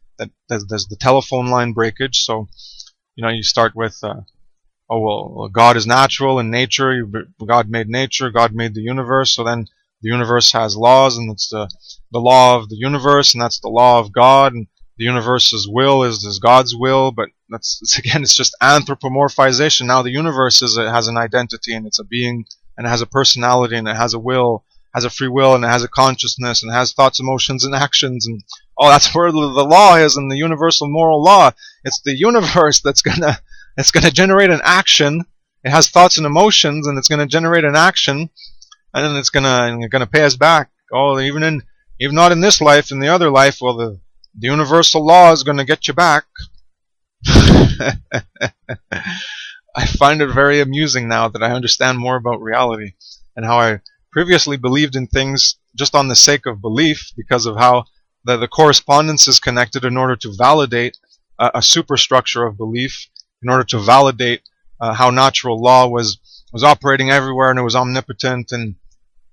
There's the telephone line breakage. So, you start with, God is natural in nature. God made nature. God made the universe. So then the universe has laws, and it's the law of the universe, and that's the law of God. And the universe's will is God's will, but it's just anthropomorphization. Now the universe has an identity, and it's a being, and it has a personality, and it has a will, has a free will, and it has a consciousness, and it has thoughts, emotions, and actions, and that's where the law is, and the universal moral law. It's the universe that's gonna generate an action It has thoughts and emotions, and it's going to generate an action, and then it's going to pay us back. Oh, even not in this life, in the other life, well, the universal law is going to get you back. I find it very amusing now that I understand more about reality, and how I previously believed in things just on the sake of belief, because of how the correspondence is connected in order to validate a superstructure of belief, in order to validate how natural law was operating everywhere and it was omnipotent. And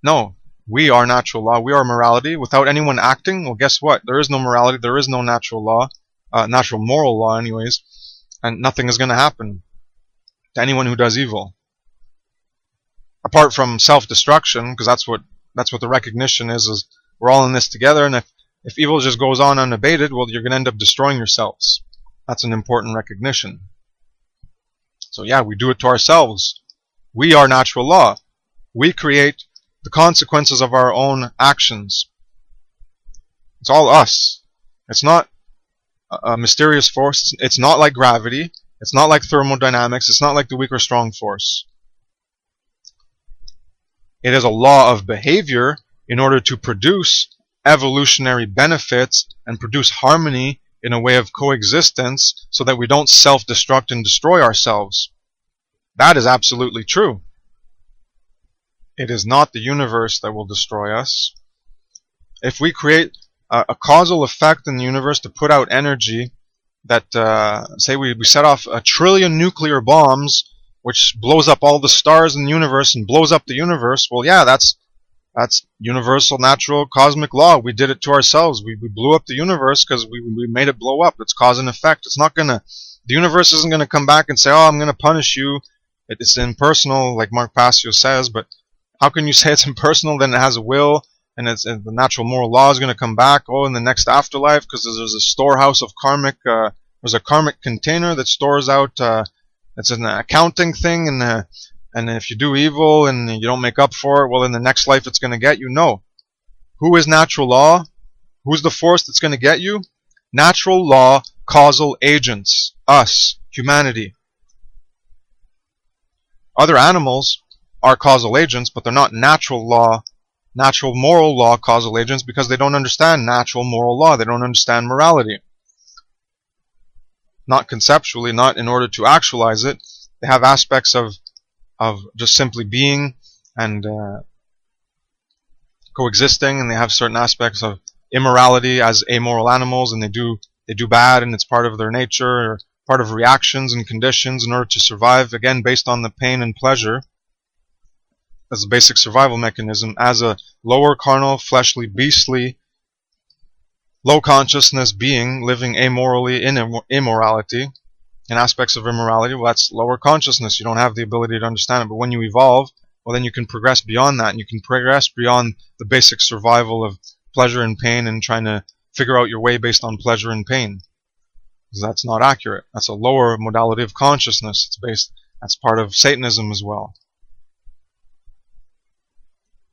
no, we are natural law, we are morality. Without anyone acting, well, guess what? There is no morality, there is no natural law, natural moral law anyways, and nothing is going to happen to anyone who does evil. Apart from self-destruction, because that's what the recognition is we're all in this together, and if evil just goes on unabated, well, you're going to end up destroying yourselves. That's an important recognition. So yeah, we do it to ourselves. We are natural law. We create the consequences of our own actions. It's all us. It's not a mysterious force. It's not like gravity. It's not like thermodynamics. It's not like the weak or strong force. It is a law of behavior in order to produce evolutionary benefits and produce harmony in a way of coexistence, so that we don't self-destruct and destroy ourselves. That is absolutely true. It is not the universe that will destroy us. If we create a causal effect in the universe to put out energy that, say we set off 1 trillion nuclear bombs, which blows up all the stars in the universe and blows up the universe, well, yeah, that's universal, natural, cosmic law. We did it to ourselves. We blew up the universe because we made it blow up. It's cause and effect. The universe isn't going to come back and say, oh, I'm going to punish you. It's impersonal, like Mark Passio says, but how can you say it's impersonal? Then it has a will, and the natural moral law is going to come back, in the next afterlife, because there's a storehouse of karmic, there's a karmic container that stores out, it's an accounting thing, and if you do evil and you don't make up for it, well, in the next life it's going to get you. No. Who is natural law? Who's the force that's going to get you? Natural law, causal agents. Us, humanity. Other animals are causal agents, but they're not natural moral law causal agents, because they don't understand natural moral law. They don't understand morality. Not conceptually, not in order to actualize it. They have aspects of just simply being and coexisting, and they have certain aspects of immorality as amoral animals, and they do bad, and it's part of their nature, or part of reactions and conditions in order to survive, again based on the pain and pleasure as a basic survival mechanism. As a lower carnal, fleshly, beastly, low consciousness being living amorally in immorality, and aspects of immorality, well, that's lower consciousness. You don't have the ability to understand it. But when you evolve, well, then you can progress beyond that, and you can progress beyond the basic survival of pleasure and pain and trying to figure out your way based on pleasure and pain. Because that's not accurate. That's a lower modality of consciousness. That's part of Satanism as well.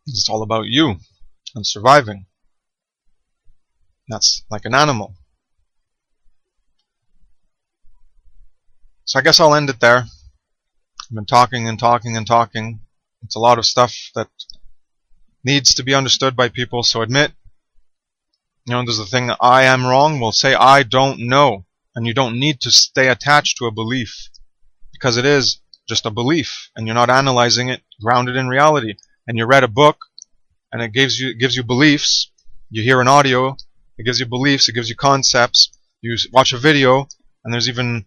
It's all about you and surviving. That's like an animal. So I guess I'll end it there. I've been talking and talking and talking. It's a lot of stuff that needs to be understood by people, so admit, there's the thing, I am wrong. Well, say, I don't know. And you don't need to stay attached to a belief, because it is just a belief, and you're not analyzing it, grounded in reality. And you read a book, and it gives you beliefs. You hear an audio, it gives you beliefs, it gives you concepts. You watch a video, and there's even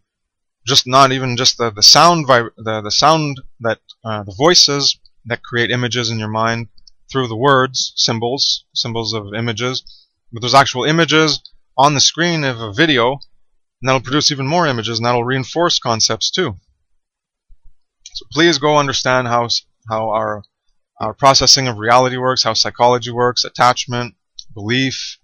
not even just the sound that the voices that create images in your mind through the words, symbols of images, but there's actual images on the screen of a video, and that'll produce even more images, and that'll reinforce concepts too. So please go understand how our processing of reality works, how psychology works, attachment, belief,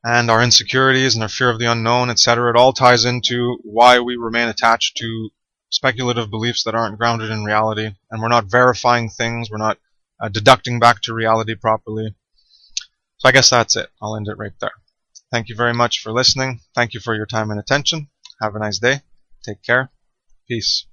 and our insecurities and our fear of the unknown, etc. It all ties into why we remain attached to speculative beliefs that aren't grounded in reality, and we're not verifying things, we're not deducting back to reality properly. So I guess that's it. I'll end it right there. Thank you very much for listening. Thank you for your time and attention. Have a nice day. Take care. Peace.